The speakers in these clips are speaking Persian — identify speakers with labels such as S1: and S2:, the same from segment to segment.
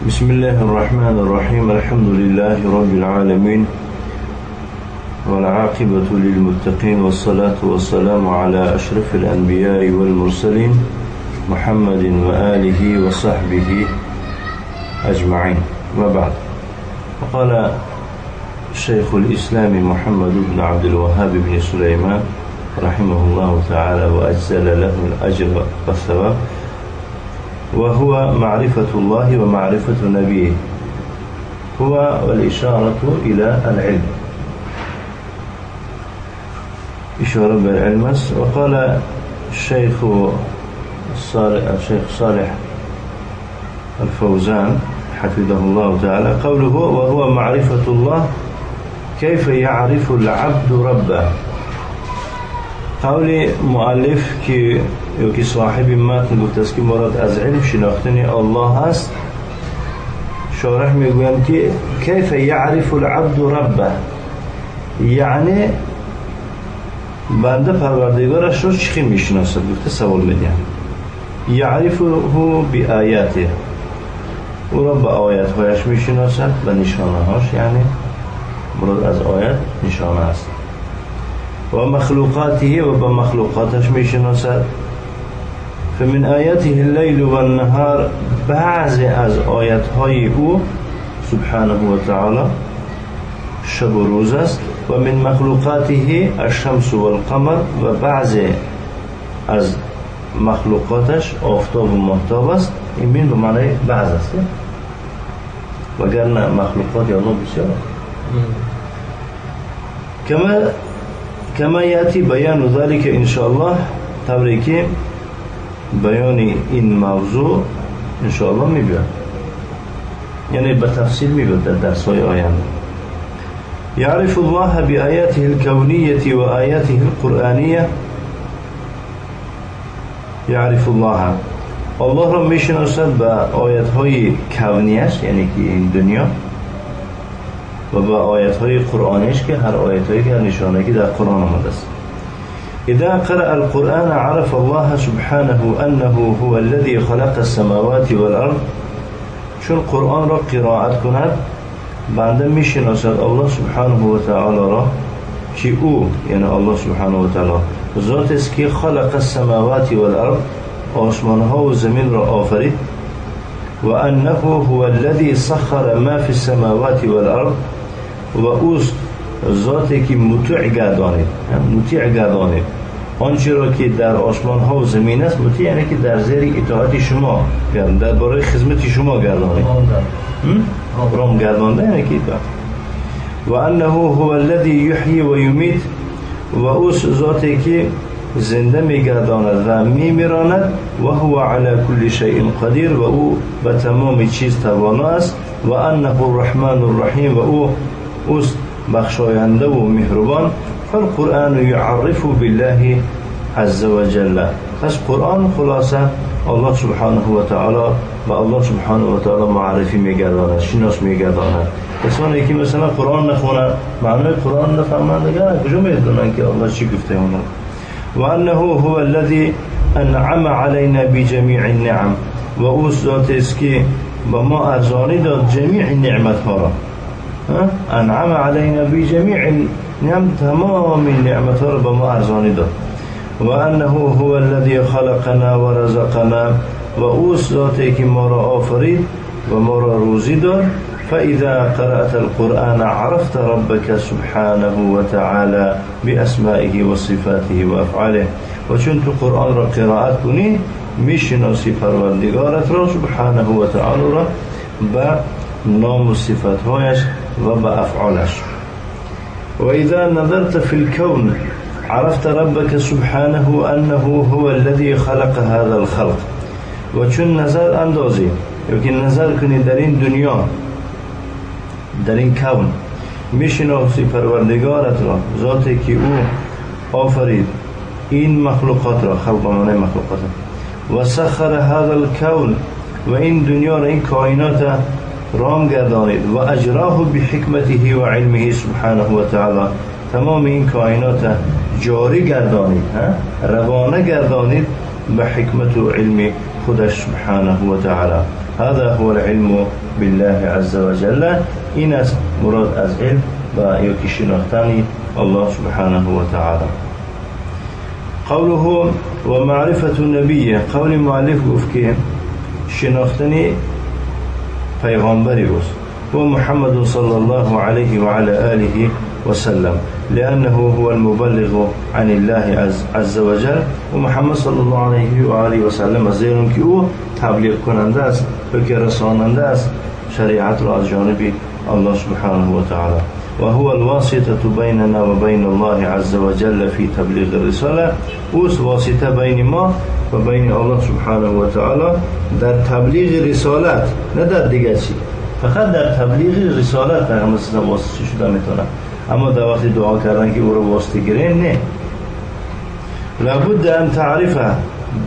S1: بسم الله الرحمن الرحيم الحمد لله رب العالمين والعاقبة للمتقين والصلاة والسلام على أشرف الأنبياء والمرسلين محمد وآله وصحبه أجمعين وبعد. وقال شيخ الإسلام محمد بن عبد الوهاب بن سليمان رحمه الله تعالى وأجزل له الأجر والثواب، وهو معرفة الله ومعرفة نبيه، هو والإشارة إلى العلم، إشارة بالعلم. وقال الشيخ صالح الفوزان حفظه الله تعالى قوله وهو معرفة الله كيف يعرف العبد ربه. قول مؤلف که صاحب متن گفته است که مراد از علم شناختن الله است، شارح میگویم که کیف یعرف العبد ربه، یعنی بنده پروردگارش رو چی میشناسد. گفته سوال میدیم یعرفه بآیاته، او را به آیات هایش میشناسد، به نشانه هاش، یعنی مراد از آیات نشانه است. و مخلوقاته و به مخلوقاتش میشناسد. فمن آیاته اللیل و النهار، بعضی از آیات های او سبحانه و تعالی شب و روز است. و من مخلوقاته الشمس و القمر، و بعضی از مخلوقاتش آفتاب و ماهتاب است. این بین به معنی بعض است، وگرنه مخلوقات الله بسیار. كما يأتي بيان ذلك إن شاء الله، طوری که بیان این موضوع إن شاء الله میبید، یعنی به تفصیل میبید در درس‌های آینده. يعرف الله بآياته الكونية وآياته القرآنية. يعرف الله را میشناسد به آیات‌های کونیش، یعنی که این دنیا، و با آیات‌های قرآنیش که هر آیات‌هایی که نشانه‌ای که در قرآن آمده است. اذا قرأ القرآن عرف الله سبحانه انه هو الذي خلق السماوات والارض. چون قرآن را قرائت کند بنده میشناسد الله سبحانه و تعالی را که او، یعنی الله سبحانه و تعالی ذات است که خلق السماوات والارض، آسمان‌ها و زمین را آفرید. و انه هو الذي سخر ما في السماوات والارض، و اوست ذاتی که مطیع گردانید آنچه را که در آسمان ها و زمین است. مطیع یعنی که در زیر اطاعت شما، در برای خدمت شما گردانید، رام گردانده، یعنی که و انه هو الذي يحيي و يميت، و اوست ذاتی که زنده میگرداند و میمیراند. و هو على كل شيء قدير، و او به تمام چیز توانا است. و انه الرحمن الرحیم، و او اوست بخشاینده و مهربان. فالقرآن يعرف بالله عز وجل. پس قرآن خلاصه الله سبحانه و تعالی و الله سبحانه و تعالی معرفی میگرداند، شناس میگرداند. کسانی که مثلا قرآن نخونن، معنی قرآن نفهمند، دیگر کجا میدونن که الله چی گفته اونها. و انه هو الذي انعم علينا بجميع النعم، و او ذاتی است که به ما ارزانی داد جمیع نعمت ها را. انعم علينا بجميع النعم، تمام نعمت ها را به ما ارزانی داد. و انه هو الذي خلقنا و رزقنا، و او ذاتی که ما را آفرید و ما را روزی داد. فاذا قرأت القرآن عرفت ربك سبحانه وتعالى بأسمائه وصفاته وأفعاله. و چون تو قرآن را قرائت کنی میشناسی پروردگارت را سبحانه و تعالی را به نام و صفاتهایش و به افعالش. و اذا نظرت في الكون عرفت ربك سبحانه انه هو الذي خلق هذا الخلق. و چون نظر اندازی، یکی نظر کنی در این دنیا، در این کون، میشناسی پروردگارت را، ذاتی که او آفرید این مخلوقات را، خلقانه مخلوقات، و سخر هذا الكون، و این دنیا را، این کائنات رام گردانید. و اجراه بحکمته و علمه سبحانه و تعالی، تمام این کائنات جاری گردانید، روانه گردانید به حکمت و علم خودش سبحانه و تعالی. هذا هو العلم بالله عز وجل. این است مراد از علم و یا که شناختن الله سبحانه و تعالی. قوله و معرفت النبی، قول مؤلف گفت که شناختن پیغمبری است و محمد صلی الله علیه و علی آله و سلم، لأنه هو المبلغ عن الله عز وجل و محمد صلی الله علیه و آله و سلم از زیرون که او تبلیغ کننده است و که رساننده است شریعت را از جانب الله سبحانه و تعالی و هو الواسطة بيننا و بين الله عز وجل في تبلیغ الرساله. اوست واسطه بین ما و بین الله سبحانه و تعالی در تبلیغ رسالت، نه در دیگه چی. فقط در تبلیغ رسالت پیغمبر صلی الله واسطه شده میتونه، اما در وقت دعا کردن که او را واسطه گیرین نه. لابد ان تعرفه،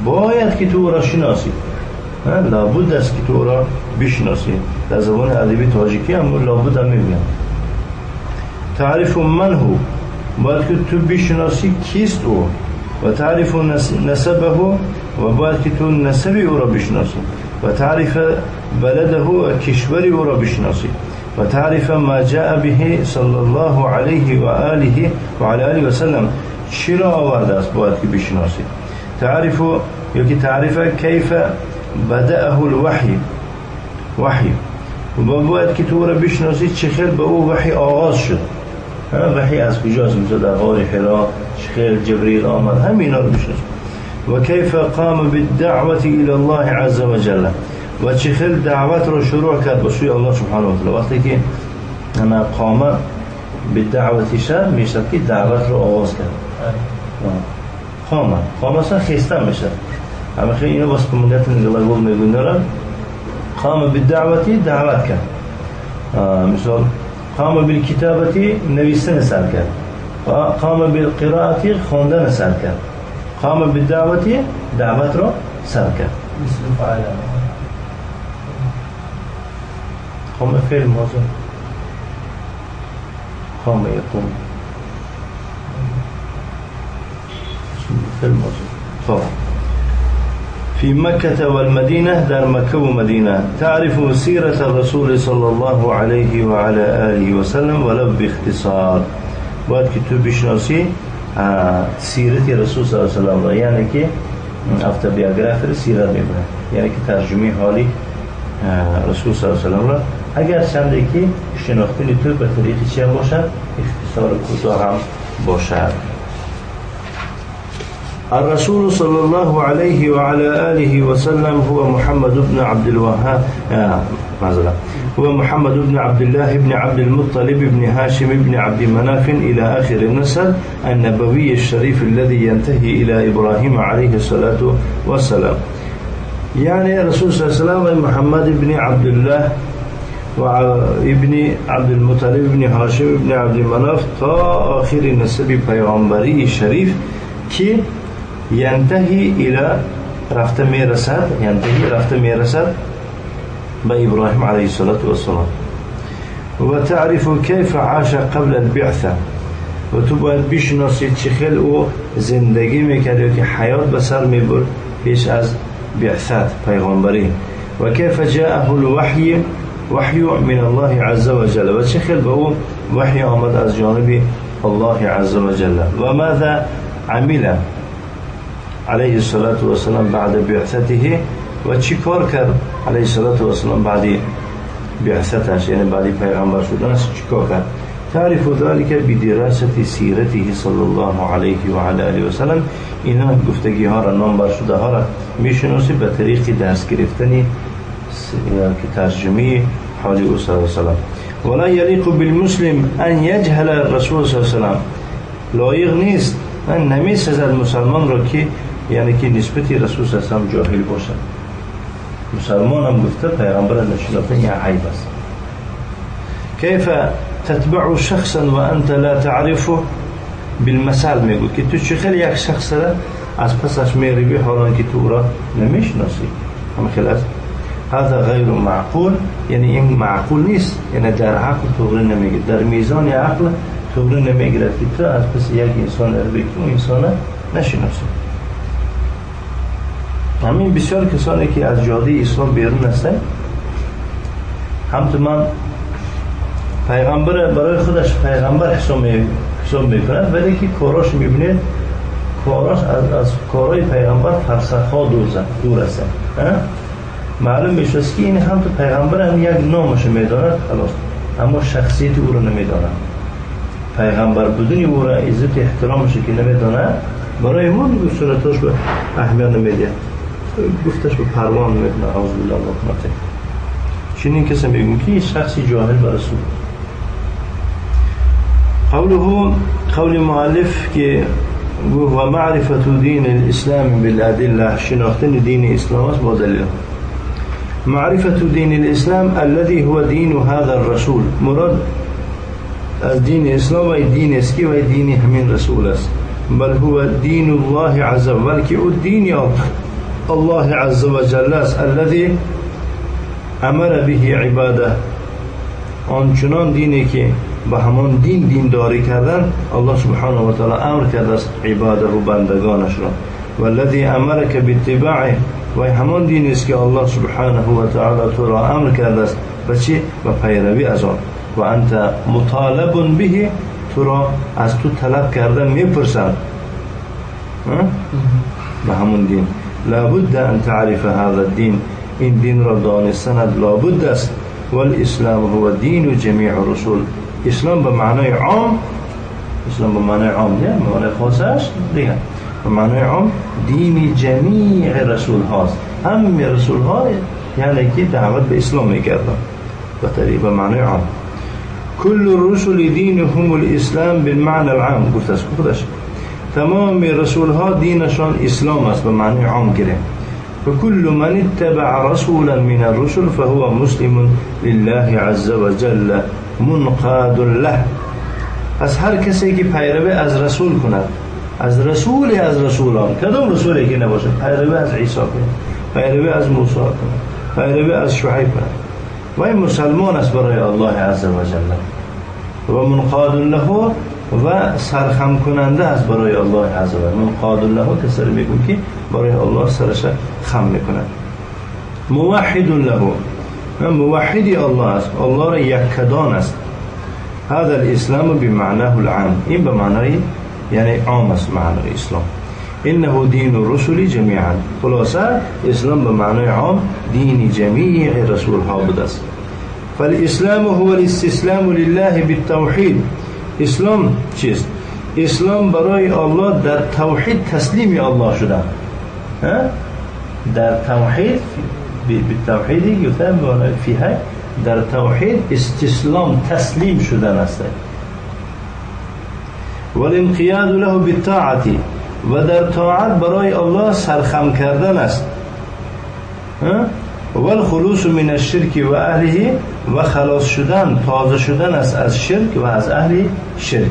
S1: باید که تو را شناسی، لابد است که تو را بشناسی. در زبان ادبی تاجیکی هم لابد هم میگن تعریف من هو، باید که تو بشناسی کیست او، و تعریف نسبه و باید که تو نسب او را بشناسی، و تعریف بلده و کشور او را بشناسی، و تعریف ما جاء به صلی الله علیه و آله و علی آله و سلم، چرا آورده است باید که بشناسی. تعریف یا که تعریف کیف بدأه الوحی، وحی، و باید که تو را بشناسی چه خیل به او وحی آغاز شد. وحی از کجاست؟ مثل در غار حرا چه خیل جبریل آمد، همینا رو بشناسی. و کیف قام بالدعوة الى الله عز وجل، و چه خیل دعوت را شروع کرد به سوی الله سبحانه و تعالی. وقتی که انا قام بالدعوة شد میشه که دعوت را آغاز کرد. قام اصلا خیسته میشه، اما خیلی اینو واسه کمونیت انگلاگول میگون دارن. قام بالدعوة دعوت کرد، مثال قام بالکتابة نویسن سر کرد، قام بالقراءة خواندن سر کرد، قام بالدعوة دعوت را سر کرد. قام فعل ماضی، قام يقوم فعل ماضی. خب في مكة والمدينة، در مكة ومدينة. تعرف سيرة الرسول صلى الله عليه وعلى آله وسلم ولو باختصار، باید که تو بشناسی سیرت رسول صلی الله علیه و سلم، یعنی که اتوبیوگرافی سیرت میبره، یعنی که ترجمه حالی رسول صلی الله علیه و سلم را، اگر چنده که شناختن تو به طریقی چه باشد، اختصار کوتاه هم باشد. الرسول صلى الله عليه وعلى آله وسلم هو محمد بن عبد الوهاب، هو محمد بن عبد الله بن عبد المطلب بن هاشم بن عبد مناف إلى آخر النسل النبوي الشريف الذي ينتهي إلى إبراهيم عليه الصلاة والسلام. يعني رسول صلى الله عليه وسلم محمد بن عبد الله وابن عبد المطلب بن هاشم بن عبد مناف تا آخر نسب پیغمبری شریف که ینتهی الى رفته میرسد به ابراهیم علیه السلام. و تعرف کیف عاش قبل البعثه، و تو باید بشناسی چه خیل او زندگی میکرد که حیات به سر میبرد پیش از بعثت پیغمبری. و کیف جاءه الوحی من الله عز وجل، و چه خیل به او وحی آمد از جانب الله عز وجل. و ماذا عمل علیه الصلاة والسلام بعد بعثته، و چی کار کرد علیه الصلاة والسلام بعد بعثتش، یعنی بعد پیغمبر شدنش چی کار کرد. تعرف ذلك بدراسة سیرته صلی الله علیه و علی آله و سلم. اینا گفتگی ها را، نام بر شده ها را میشناسی به طریق درس گرفتنی که ترجمه حال او صلی الله علیه و سلم. ولا یلیق بالمسلم ان یجهل الرسول صلی الله علیه و سلم، لایق نیست، نمی‌سزد مسلمان را که یعنی که نسبتی رسول صلی الله علیه و سلم جاهل باشد. مسلمان هم گفته پیغمبر نشناختن یه عیب است. کیف تتبع شخصا و انت لا تعرفه بالمثل، میگو که تو چخیل یک شخص را از پسش میروی حالان که تو را نمیشناسی. همه خلاص هذا غیر معقول، یعنی این معقول نیست، یعنی در عقل طوری نمیگه، در میزان عقل طوری نمیگه که تو از پس یک انسان رو بگی اون انسان نشناسی. همین بسیار کسانی که از جاده اسلام بیرون هستند همطور من پیغمبر برای خودش پیغمبر حساب میکنه، ولی که کاراش میبینید کاراش از کارهای پیغمبر فرسخها دور است. معلوم میشه که این هم تو پیغمبر هم یک نامش میداند خلاص، اما شخصیت او رو نمیداند. پیغمبر بدون او را عزت احترامش که نمیداند، برای ما میگه سنتاش به اهمیت نمیده، گفتش به پروان نمیدونه. اعوذ بالله من الشیطان. چنین کسی میگم که شخصی جاهل بر رسول. قول مؤلف که و معرفت دین الاسلام بالادله، شناختن دین اسلام است با دلیل. معرفت دین الاسلام الذي هو دین هذا الرسول، مراد از دین اسلام و دین است که و دین همین رسول است. بل هو دین الله عز وجل، که او دین الله عز وجل است. الذي امر به عباده، آنچنان دینی که به همان دینداری کردن الله سبحانه و تعالی امر کرده است عباده و بندگانش را. والذی امرک باتباعه، و همان دین است که الله سبحانه و تعالی تو را امر کرده است و چی؟ و پیروی از آن. و انت مطالب به، تو را از تو طلب کردن میپرسند به همون دین. لابد ان تعرف هذا الدین، این دین را دانستن لابد است. والاسلام هو دین جمیع رسول، اسلام به معنای عام، اسلام به معنای عام نه به معنای خاصش دیگه، به معنای عام دین جمیع رسول هاست. همه رسول ها یعنی که دعوت به اسلام میکردن به معنای عام. کل الرسل دینهم الاسلام بالمعنى العام، گفتش تمام رسول ها دینشان اسلام است به معنای عام گیره. فكل من اتبع رسولا من الرسل فهو مسلم لله عز وجل منقاد له. از هر کسی که پیروی از رسول کند، از رسولان، کدام رسولی که نباشه، پیروی از عیسی کند، پیروی از موسی کند، پیروی از شعیب کند، و این مسلمان است برای الله عز وجل. و منقاد له، و سرخم کننده است برای الله عز وجل. منقاد له کسی میگن که برای الله سرش خم میکنه. موحد له، موحدی الله است، الله را یکدان است. هذا الاسلام بمعناه العام، این به معنای یعنی عام است معنای اسلام. انه دین الرسل جميعا، خلاصه اسلام به معنای عام دین جمیع رسول ها بوده است. فالاسلام هو الاستسلام لله بالتوحید. اسلام چیست؟ اسلام برای الله در توحید تسلیم الله شدن. در توحید، بالتوحید گفتن فیه، در توحید استسلام تسلیم شدن است. والانقیاد له بالطاعت، و در طاعت برای الله سرخم کردن است. والخلوص من الشرك و اهله، و خلاص شدن، تازه شدن است از شرک و از اهل شرک.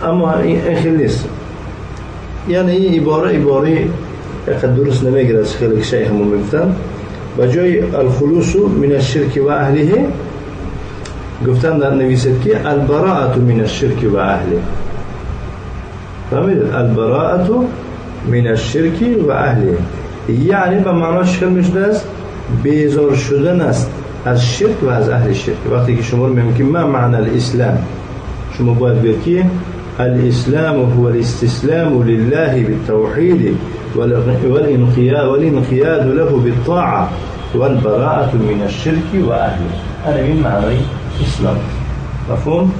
S1: اما این خیلی نیست، یعنی این عباره درست نمیگیره از خیلی شیخ همون میگفتن. بجای الخلوص من الشرك و اهله گفتن در نویسد که البراءة من الشرك و اهله. فهمید؟ البراءة من الشرك و اهله یعنی به معنی شکل میشده است بیزار شدن است از شرک و از اهل شرک. وقتی که شما میگیم که ما معنی الاسلام، شما باید بگید که الاسلام هو الاستسلام لله بالتوحید والانقياد له بالطاعة والبراءة من الشرك وأهله. هذا من معنى الإسلام. مفهوم؟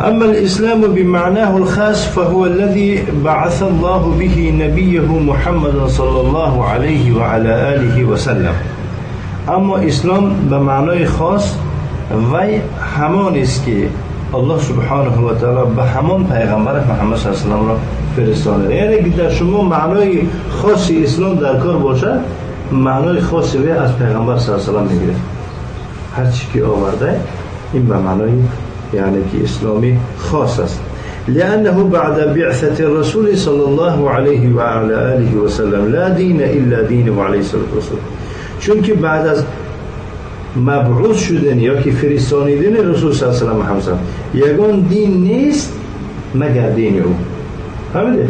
S1: أما الإسلام بمعناه الخاص فهو الذي بعث الله به نبيه محمد صلى الله عليه وعلى آله وسلم. اما اسلام بمعنای خاص وی همان است که الله سبحانه و تعالی به همان پیغمبر محمد صلی الله علیه و سلم را فرستاده. یعنی در شما معنای خاصی اسلام در کار باشد، معنای خاصی وی از پیغمبر صلی الله علیه و سلم میگیره. هر چی که آورده این به معنای یعنی که اسلامی خاص است. لأنه بعد بعثة الرسول صلى الله عليه وعلى آله وسلم لا دين إلا دينه عليه الصلاة والسلام. چون که بعد از مبعوث شدن یا که فرستانیدن رسول صلی الله علیه و سلم یگان دین نیست مگر دین او. فهمیده؟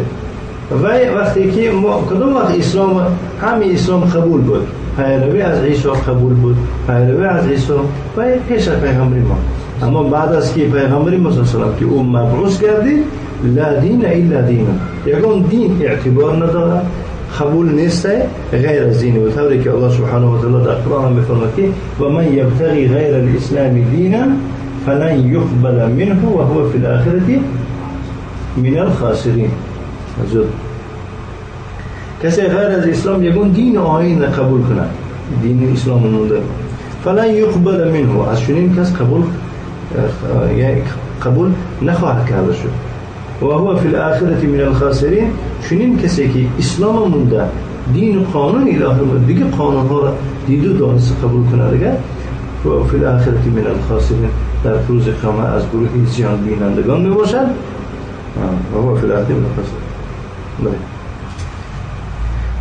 S1: و وقتی که ما کدوم وقت اسلام همه اسلام قبول بود، پیروی از عیسی قبول بود، پیروی از عیسی پیش از پیغمبری ما. اما بعد از که پیغمبری ما صلی الله علیه و سلم که او مبعوث گردید، لا دین الا دین، یگان دین اعتبار نداره، قبول نیست غیر از دین. و طوری که الله سبحانه و تعالی در قرآن میفرماید که و من یبتغی غیر الاسلام دینا فلن يقبل منه وهو في الآخرة من الخاسرين. کسی غیر از اسلام یگان دین آیین قبول کنه، دین اسلام مونده، فلن يقبل منه، از چنین کس قبول نخواهد کرده شد. و هو فی الآخرة من الخاسرین، چنین کسی که اسلام مونده، دین و قانون الهی مونده، دیگه قانون ها را دید و دانست قبول کنه دیگه، و فی الآخرة من الخاسرین، در روز قیامت از گروه زیان بینندگان می باشد. و هو فی الآخرة من الخاسرین.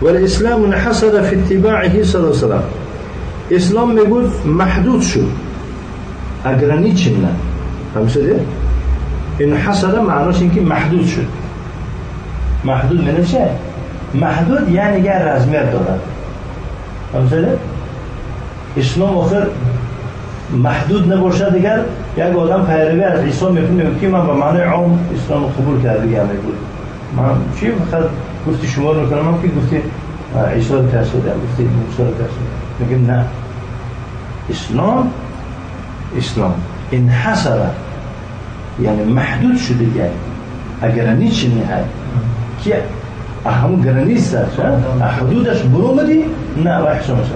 S1: والاسلام انحصر في اتباعه صلی الله علیه و سلم. اسلام میگوید محدود شد، اگر نیچین نه، فهمیده؟ انحصر معناش این که محدود شد. محدود منه چه؟ محدود یعنی گر رزمیت دارد، فهمیده؟ اسلام آخر محدود نباشد. دیگر یک آدم پیروی از عیسی میکنه که من به معنی عام اسلام قبول کرده یا میگوید من چی فقط گفتی شما رو کنم، من که گفتی عیسی رو ترسیده، گفتی موسی رو ترسیده، میگیم نه، اسلام انحصره یعنی محدود شده، یعنی اگر نیچه نهایی که همون گرانیست حدودش برومدی نه وحشا میشه.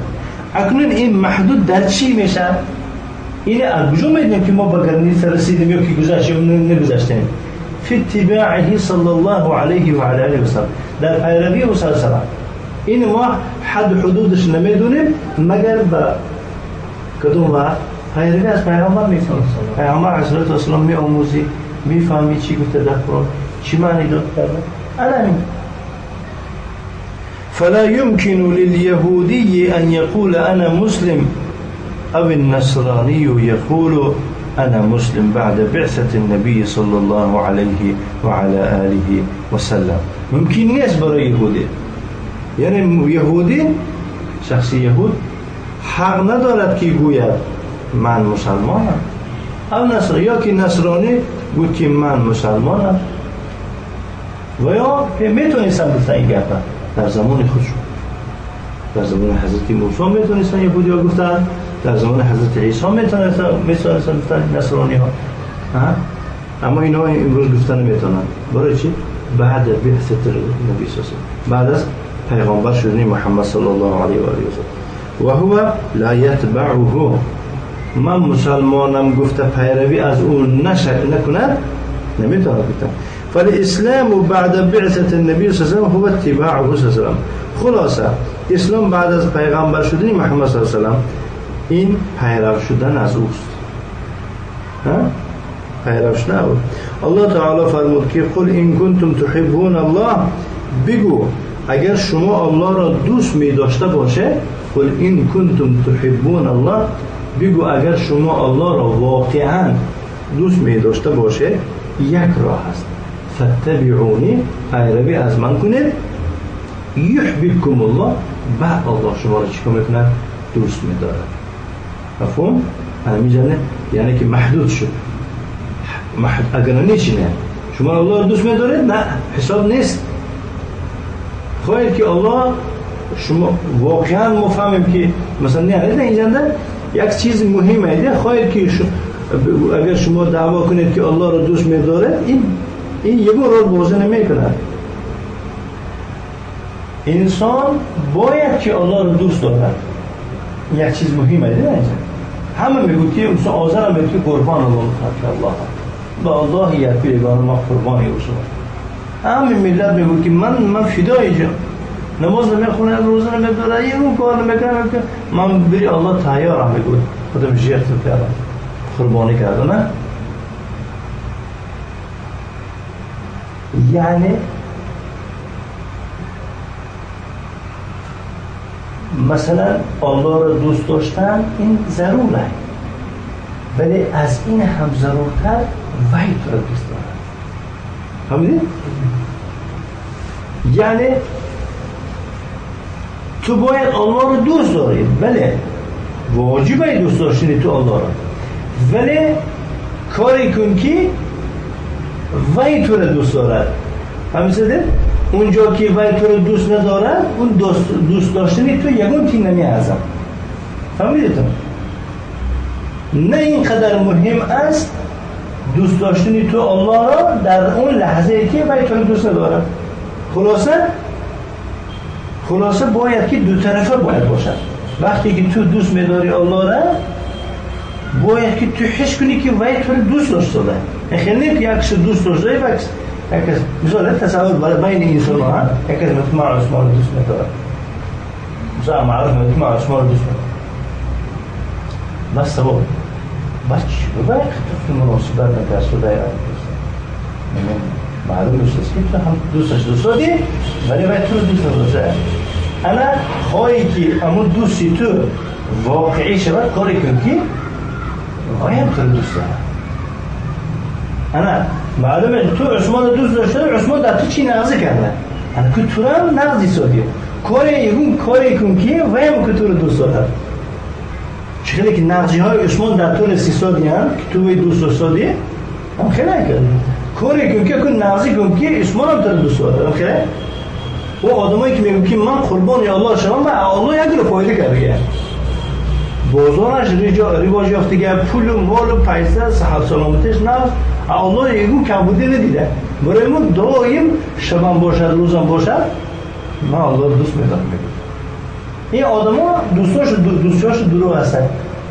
S1: اکنون این محدود در چی میشه؟ اینه از کجا میدونیم که ما به گرانیست رسیدیم یا که گذشتیم نگذشتیم؟ فی اتباعه صلی الله علیه و آله و سلم، در پیروی او صلی الله علیه و سلم. این ما حد حدودش نمیدونیم مگر به کدوم وقت پیروی از پیغمبر میکنیم. پیغمبر حضرت اسلام می آموزی، میفهمی چی گفته در قرآن، چی معنی داد کرده. الان فلا يمكن لليهودي أن يقول أنا مسلم أو النصراني يقول أنا مسلم بعد بعثة النبي صلى الله عليه وعلى آله وسلم. ممكن نیست برای یهودی، یعنی یهودی، شخص یهود حق ندارد که گوید من مسلمانم، او نصرانی یا که نصرانی گوید که من مسلمانم، و یا که میتونستم گفتن این گفت در زمان خودشون. در زمان حضرت موسی میتونستن یهودی ها گفتن، در زمان حضرت عیسی میتونستن گفتن نصرانی ها، اما اینا امروز گفتن نمیتونن. برای چی؟ بعد بعثت نبی صلی الله علیه و بعد از پیغمبر شدن محمد صلی الله علیه و آله و سلم. و هو لا یتبعه، من مسلمانم گفته پیروی از اون نکند، نمیتونه گفتن. فالاسلام بعد بعثت النبی صلی الله علیه و هو اتباعه صلی الله علیه و خلاصه اسلام بعد از پیغمبر شدن محمد صلی الله علیه و سلم این پیرو شدن از اوست. پیرو شدن او. الله تعالی فرمود که قل این کنتم تحبون الله، بگو اگر شما الله را دوست می داشته باشه، قل این کنتم تحبون الله، بگو اگر شما الله را واقعا دوست می داشته باشه، یک راه هست، فاتبعونی، پیروی از من کنید، یحببکم الله، بعد الله شما را چیکار میکنه؟ دوست می‌داره. مفهوم؟ همینجانه یعنی که محدود شد. اگر نشینه شما الله را دوست می‌دارید، نه حساب نیست. خواهید که الله شما واقعا مفهمیم که مثلا نه اینجا یک چیز مهمه ایده، خواهید که اگر شما دعوا کنید که الله را دوست می‌داره، این یه رول بازی نمی‌کنه. انسان باید که الله رو دوست دارد، یک چیز مهمه دیگه اینجا. همه میگوید که مثلا آذر میگه که قربان الله خاطر الله، با الله یک پیغمبر ما قربانی او شما. همه ملت میگوید که من فدای جم، نماز نمیخونه، روزه نمیداره، این کار نمیکنه، من بری الله تیارم میگوید، خودم جیرت کردم، قربانی کردم. نه یعنی مثلا الله را دوست داشتن این ضروره، ولی از این هم ضرورتر وحی تو را دوست دارن. فهمیدید؟ یعنی تو باید الله رو دوست داری، بله واجبه دوست داشتنی تو الله رو، ولی کاری کن که وی تو رو دوست دارد. همینطوره اونجا که وی تو رو دوست ندارد، اون دوست داشتنی تو یگون که نمی ازم. فهمیدتون؟ نه اینقدر مهم است دوست داشتنی تو الله را در اون لحظه که وی تو رو دوست ندارد. خلاصه باید که دو طرفه باید باشد. وقتی که تو دوست می‌داری الله را، باید که تو حس کنی که وی تو رو دوست داشته. خیلی نه که یکش دوست داشته یکش مثلا تصور برای بین انسان ها یکش مثل عثمان دوست نداره، مثلا معروف مثل عثمان دوست نداره، بس سبب بچه باید که تو مناسبت نکرد دایر معلوم است که تو هم دوست داری ولی باید تو دوست نداشته. انا خواهی که امون دوستی تو واقعی شود کاری کن که باید تو دوست داره. انا معلومه تو عثمان دوست داشته، عثمان در تو چی نغزی کرده؟ انا که تو هم نغزی سادی کاری کن که ویم که تو رو دوست داره. چخیلی که نغزی های عثمان در تو رسی سادی هم که تو باید دوست داشته هم خیلی کرده. کاری کن که نغزی کن که عثمان هم تو رو دوست داره. هم خیلی و آدمایی که میگن که من قربان الله شدم و الله یک رو فایده کرده، بازارش رواج یافتگی، پول و مال و پیسه صحت سلامتش نه، الله یکو کمبودی ندیده. برای ما دائم شبم باشد روزم باشد من الله دوست میدارم. این آدما دوستاش دروغ هستن.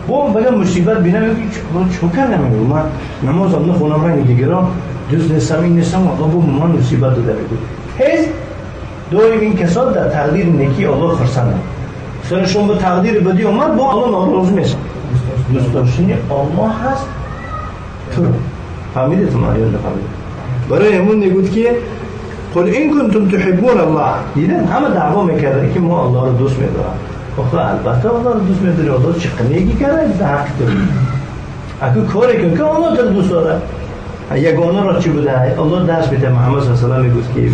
S1: با بگم مصیبت بینم میگم چوکر نمیگم من نمازم نخونم رنگ دیگران دوست نیستم این نیستم الله با من مصیبت داده میگه. هیچ دائم این کسات در تقدیر نیکی الله خرسنده. سرشون به تقدیر بدی اومد با الله ناراضی میشن. دوست داشتنی الله هست تو. فهمیدید ما یا نفهمید؟ برای همون نگود که قل این کنتم تحبون الله. دیدن همه دعوا میکردن که ما الله رو دوست میدارم. آخه البته الله رو دوست میداری، الله چه قنیگی کرده در حق داری. اگه کاری کن که الله تو دوست داره. یگانه را چی بوده؟ الله درس میده محمد صلی الله علیه و آله میگه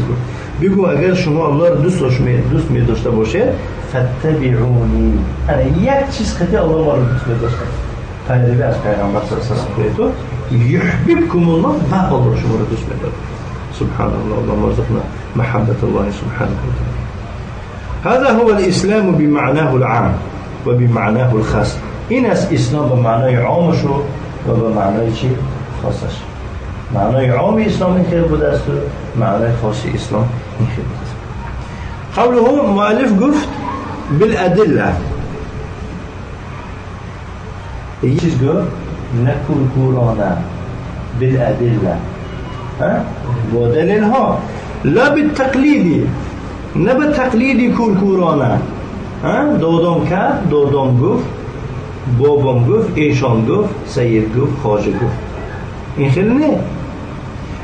S1: بگو اگر شما الله رو دوست می داشته باشه فتبعونی. انا یک چیز خیلی الله ما رو دوست می داشته پیروی از پیغمبر صلی الله علیه و آله یحببکم الله و الله شما رو دوست می داره. سبحان الله اللهم ارزقنا محبة الله سبحانه وتعالى. هذا هو الإسلام بمعناه العام وبمعناه الخاص. این است اسلام به معنای عامش و به معنای چی خاصش. معنای عام اسلام این خیلی بوده است و معنای خاص اسلام این خیلی بوده است. قوله مؤلف گفت بالادله. این چیز گفت نکن کورانه بالادله با دلیل ها لا بالتقلیدی، نه به تقلیدی کورکورانه. دادم کرد دادم گفت بابام گفت ایشان گفت سید گفت خواجه گفت این خیلی نه.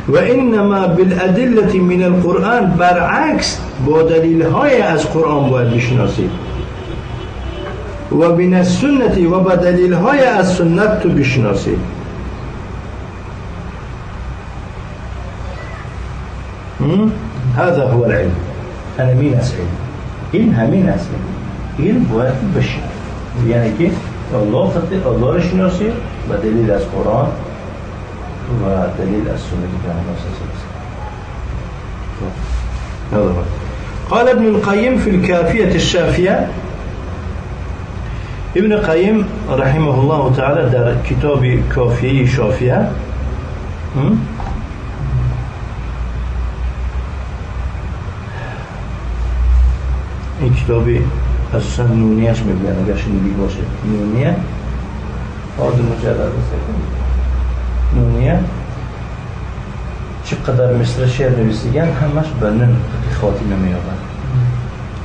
S1: و انما بالادله من القرآن برعکس با دلیل های از قرآن باید بشناسید و من السنت و با دلیل های از سنت تو بشناسید. هذا هو العلم. انا مين اسال علم همین است. علم باید بشه یعنی که الله خاطر الله رو شناسید و دلیل از قرآن و دليل السنة كما نسأل. قال ابن القيم في الكافية الشافية. ابن القيم رحمه الله تعالى در كتاب كافية شافية این کتابی اساسا نونیهش میگن اگر شنیدی باشه نونیه آرد مجرد است. نونیه چقدر مثل شعر نویسیگن همش به نن خاتمه میابن.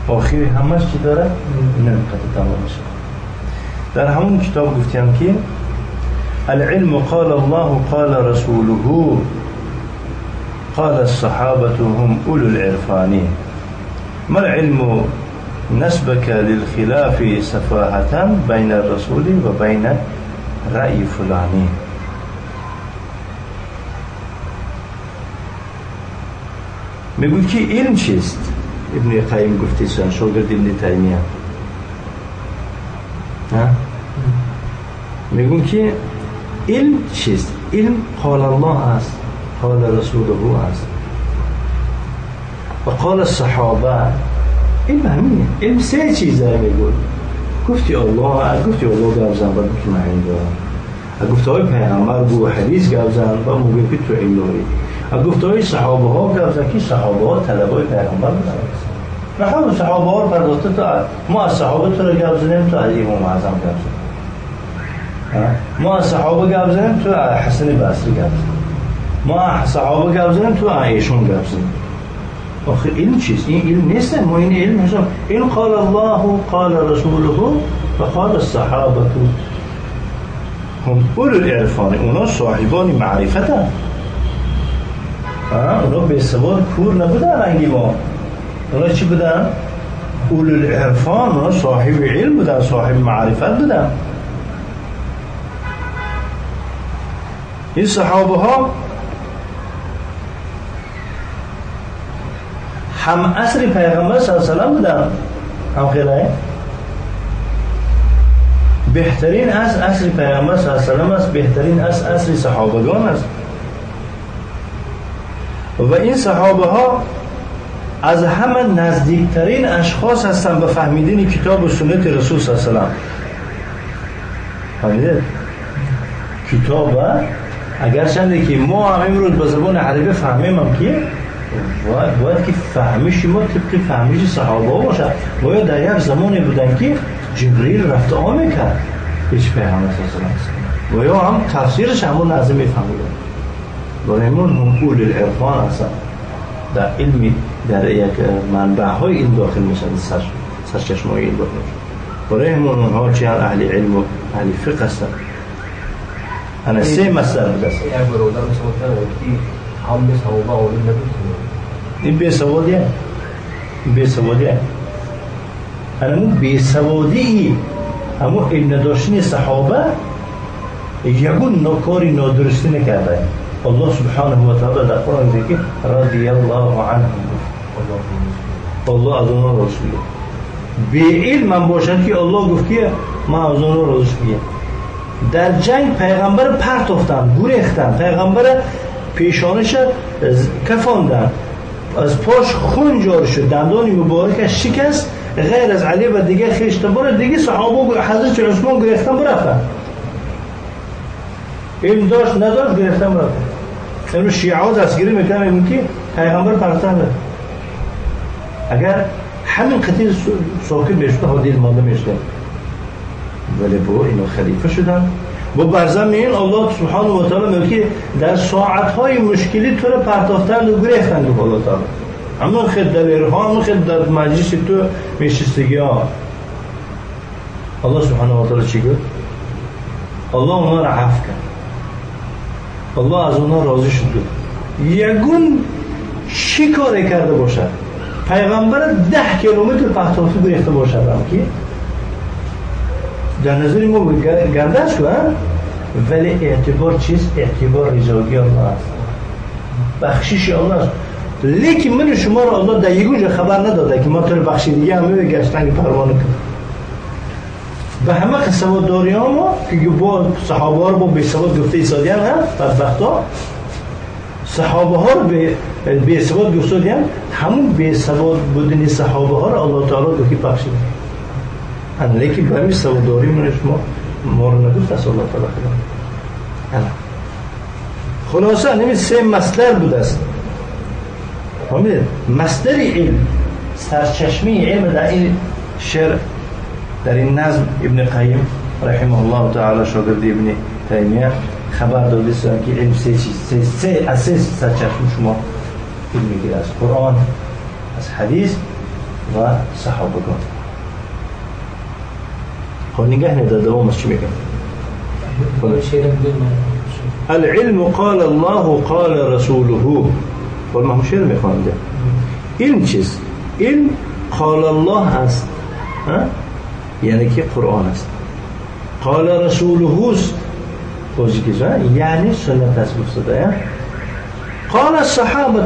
S1: آخری همش چی داره؟ نن قطع تمام میشه. در همون کتاب گفتیم که العلم قال الله قال رسوله قال الصحابة هم أولو العرفان ما العلم نسبك للخلاف سفاهة بين الرسول وبين رأي فلاني. میگوید که علم چیست؟ ابن قیم گفتیسن شاگرد ابن تیمیه میگون که علم چیست؟ علم قال الله است، قال رسوله است و قال الصحابه. علم همینه. علم سه چیزه میگون. گفتی الله گفت زن با که معین دارم، گفت های پیغمبر گو حدیث گفت زن با موگه که تو علم داری، گفت های صحابه ها گفت زن که صحابه ها طلب های پیغمبر بودن. نه همون صحابه ها رو پرداخته تا ما از صحابه تو رو گفت زنیم تو از امام اعظم گفت زنیم، ما از صحابه گفت زنیم تو حسن بصری گفت زنیم، ما از صحابه گفت زنیم تو ایشون گفت زنیم. آخه علم چیست؟ این علم نیست. ما این علم هستم. علم قال الله قال رسوله و قال الصحابه هم اولو العرفان. اونا صاحبان معرفت هم. اونا به سواد کور نبودن رنگی ما. اونا چی بودن؟ اولو العرفان. اونا صاحب علم بودن، صاحب معرفت بودن. این صحابه ها هم عصر پیغمبر صلی الله علیه و سلم بودن، هم خیلی بهترین از عصر پیغمبر صلی الله علیه و سلم است، بهترین از عصر صحابگان است. و این صحابه ها از همه نزدیکترین اشخاص هستند به فهمیدن کتاب و سنت رسول صلی الله علیه و سلم. فهمیدید؟ کتاب اگر چنده که ما هم امروز به زبان عربی فهمیم هم که باید که فهمش ما طبق فهمش صحابه باشه. باید در یک زمانی بودن که جبریل رفت آمد کرد پیش پیغمبر صلی الله علیه و آله و هم تفسیرش همون نظم میفهمیدن. برای همون هم اول العرفان هستن، در علمی در یک منبع های این داخل میشن، سرچشمه این داخل میشن. برای همون اونها چه اهل علم و اهل فقه هستن. انا سه مصدر بوده است. این بیسوادیه. همون بیسوادی همون علم نداشتن صحابه یکون نکاری نادرستی نکرده. الله سبحانه و تعالی در قرآن میگه که رضی الله عنهم، الله از اونها راضی شده. بی علم هم باشند که الله گفت که ما از اونها راضی شدیم. در جنگ پیغمبر پرتافتن، گریختن، پیغمبر پیشانش کفاندن، از پاش خون جاری شد، دندان مبارکش شکست، غیر از علی و دیگه خیشتبار دیگه صحابه حضرت عثمان گریختن برفتن. علم داشت نداشت گریختن برفتن. امروز شیعه ها دستگیری میکنن میگن که پیغمبر پرتافتن. اگر همین قطعی ساکت میشد حدیث مانده میشد، ولی با اینا خلیفه شدن. با برزمین الله سبحانه و تعالی میگه در ساعتهای مشکلی تو رو پرتافتن و گریختن به الله تعالی. همون خد در ارهام، همون خد در مجلس تو میشستگی ها. الله سبحانه و تعالی چی گفت؟ الله اونا رو عفو کرد. الله از اونا راضی شد. یگون چی کاری کرده باشد؟ پیغمبر 10 کیلومتر پرتافته گریخته باشد هم که در نظر ما گردش کن، ولی اعتبار چیست؟ اعتبار رضایی الله است، بخشش الله است. لیکن من شما را الله در یگونجا خبر نداده که ما تو رو بخشیدگی همه گشتنگ پروانه کنم. به همه قسمت داری ها ما که با صحابه ها رو با بی‌ثبات گفته ایسادیان هم بدبخت ها، صحابه ها رو بی‌ثبات گفتادیان، همون بی‌ثبات بودن صحابه ها رو الله تعالی گفتی بخشید. لیکن به همین سواداری منش ما رو نگفت از الله تعالی خدا. خلاصه نمی سه مصدر بود است. فهمیدید؟ مصدر علم، سرچشمه علم در این شعر، در این نظم ابن قیم رحمه الله تعالی شاگرد ابن تیمیه خبر داده است که علم سه چیز، سه اساس سرچشمه شما علم میگیره، از قرآن، از حدیث و صحابگان. خب نگه نداده دوامش چی میگم؟ العلم قال الله قال رسوله. قول ما شعر میخوانده. علم چیست؟ علم قال الله هست، یعنی که قرآن است. قال رسوله است، یعنی سنت است قال الصحابه،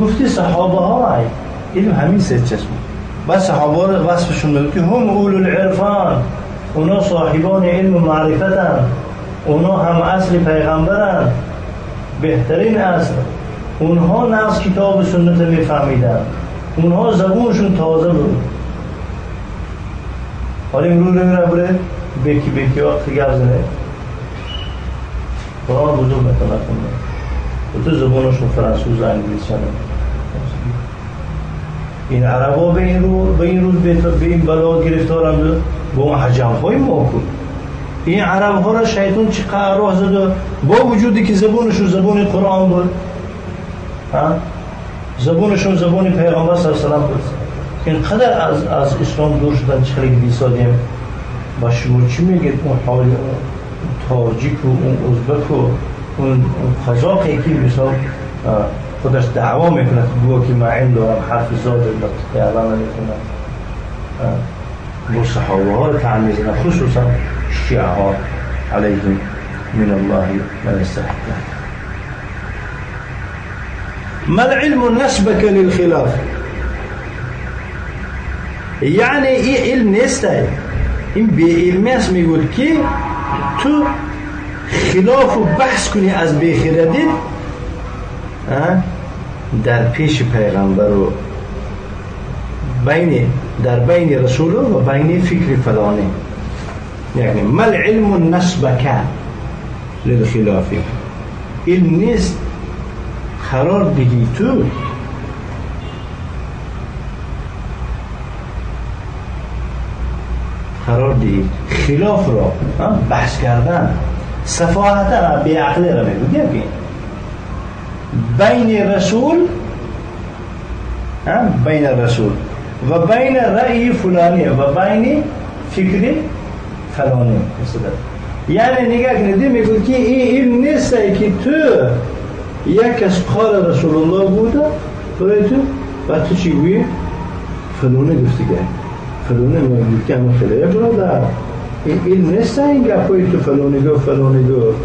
S1: گفتی صحابه ها علم همین سه چشم. بس صحابه ها وصفشون میگه که هم اولو العرفان، اونا صاحبان علم و معرفتن، اونا هم اصل پیغمبرن، بهترین اصل. اونها نه از کتاب سنت میفهمیدن، اونها زبونشون تازه بود. حالا امروز رو بره بکی وقت گفت زنه قرآن بزرگ نکنه و تو زبانشون فرانسوز انگلیس شده. این عربا به این روز به این بلا گرفتارند با اون حجم های موکول. این عرب ها را شیطان چقدر راه زده با وجودی که زبانشون زبان قرآن بود، زبانشون زبان پیغمبر صلی الله علیه و سلم بود. اینقدر از اسلام دور شدن چقدر بیسادیم. با شما چی میگید اون حال تاجیک و اون ازبک و اون قزاقی که مثلا خودش دعوا میکنه گوه که من علم دارم حرف زاده اعلام نمیکنه، با صحابه ها رو طعن میزنه، خصوصا شیعه ها علیهم من الله من استحق. ما العلم نسبك للخلاف، یعنی این علم نیسته، این بی علمی است. میگوید که تو خلاف و بحث کنی از بیخیردی در پیش پیغمبر و در بین رسول و بین فکر فلانه. یعنی ما العلم نسبك للخلاف، علم نیست قرار بگی تو قرار دی خلاف را بحث کردن، صفاحتا بی عقلی را میگوید بین رسول و بین رأی فلانی و بین فکر فلانی. یعنی نگاه کنید میگوید که این علم نیست که تو یک از قال رسول الله بوده برای تو و تو چی گویی فلانه گفتی که فلانه میگوید که اما خیلی برادر این علم نیست این گفایی تو فلانه گفت.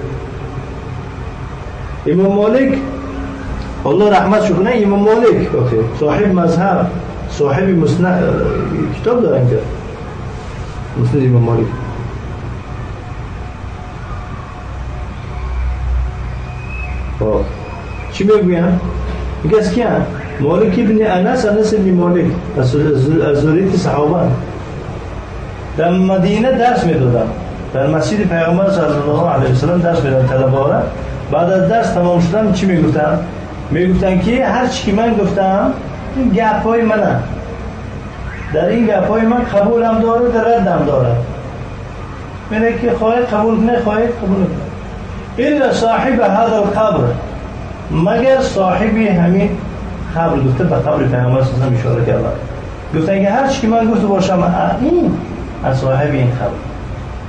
S1: امام مالک الله رحمت شکنه، امام مالک صاحب مذهب، صاحب مسند کتاب دارن که مسند امام مالک. چی میگویم؟ میگه از کیا؟ مالک ابن انس ابن مالک از ذریت صحابه در مدینه درس میدادن، در مسجد پیغمبر صلی الله علیه و سلم درس میدادن طلبه. بعد از درس تمام شدن چی میگفتن؟ میگفتن که هر چی که من گفتم این گپای منه، در این گپای من قبول هم داره در رد هم داره. میگه که خواهی قبول کنه خواهی قبول کنه. الا صاحب هذا القبر، مگر صاحبی همین قبر گفته به قبر پیغمبر صلی الله علیه و اشاره کردن. گفتن که هر چی که من گفته باشم این از صاحب این قبر،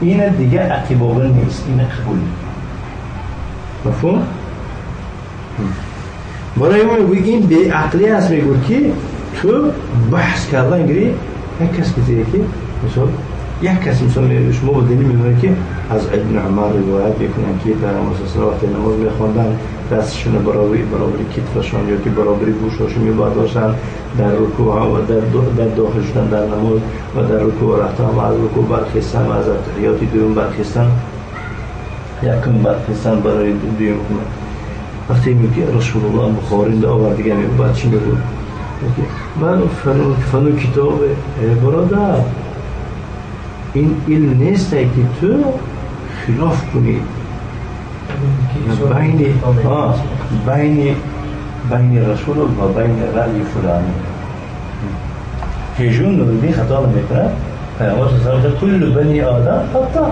S1: این دیگه عقیبابل نیست، این قبول. مفهوم؟ برای ما میگوی این بی عقلی هست. میگوید که تو بحث کردن گری یک کس که مثلا یک کس مثلا شما با دینی میدونه که از ابن عمر روایت میکنن که پیغمبر صلی الله علیه و نماز میخوندن دستشون برابری کتفشون یا که برابری گوشاشون میبرداشتن در رکوع و در داخل شدن در نماز و در رکوع و رفتن و از رکوع برخیستن و از تحیات دوم برخیستن یکم برخیستن برای دوم. وقتی میگه رسول الله بخارنده آورد دیگه میگه بعد چی میگه؟ من فلان کتاب برادر این علم نیست که تو خلاف کنی بین رسول و بین رأی فلانی. هیجون نوردی خطا نمیکنه. پیامبر صلی الله علیه و کل بنی آدم خطا.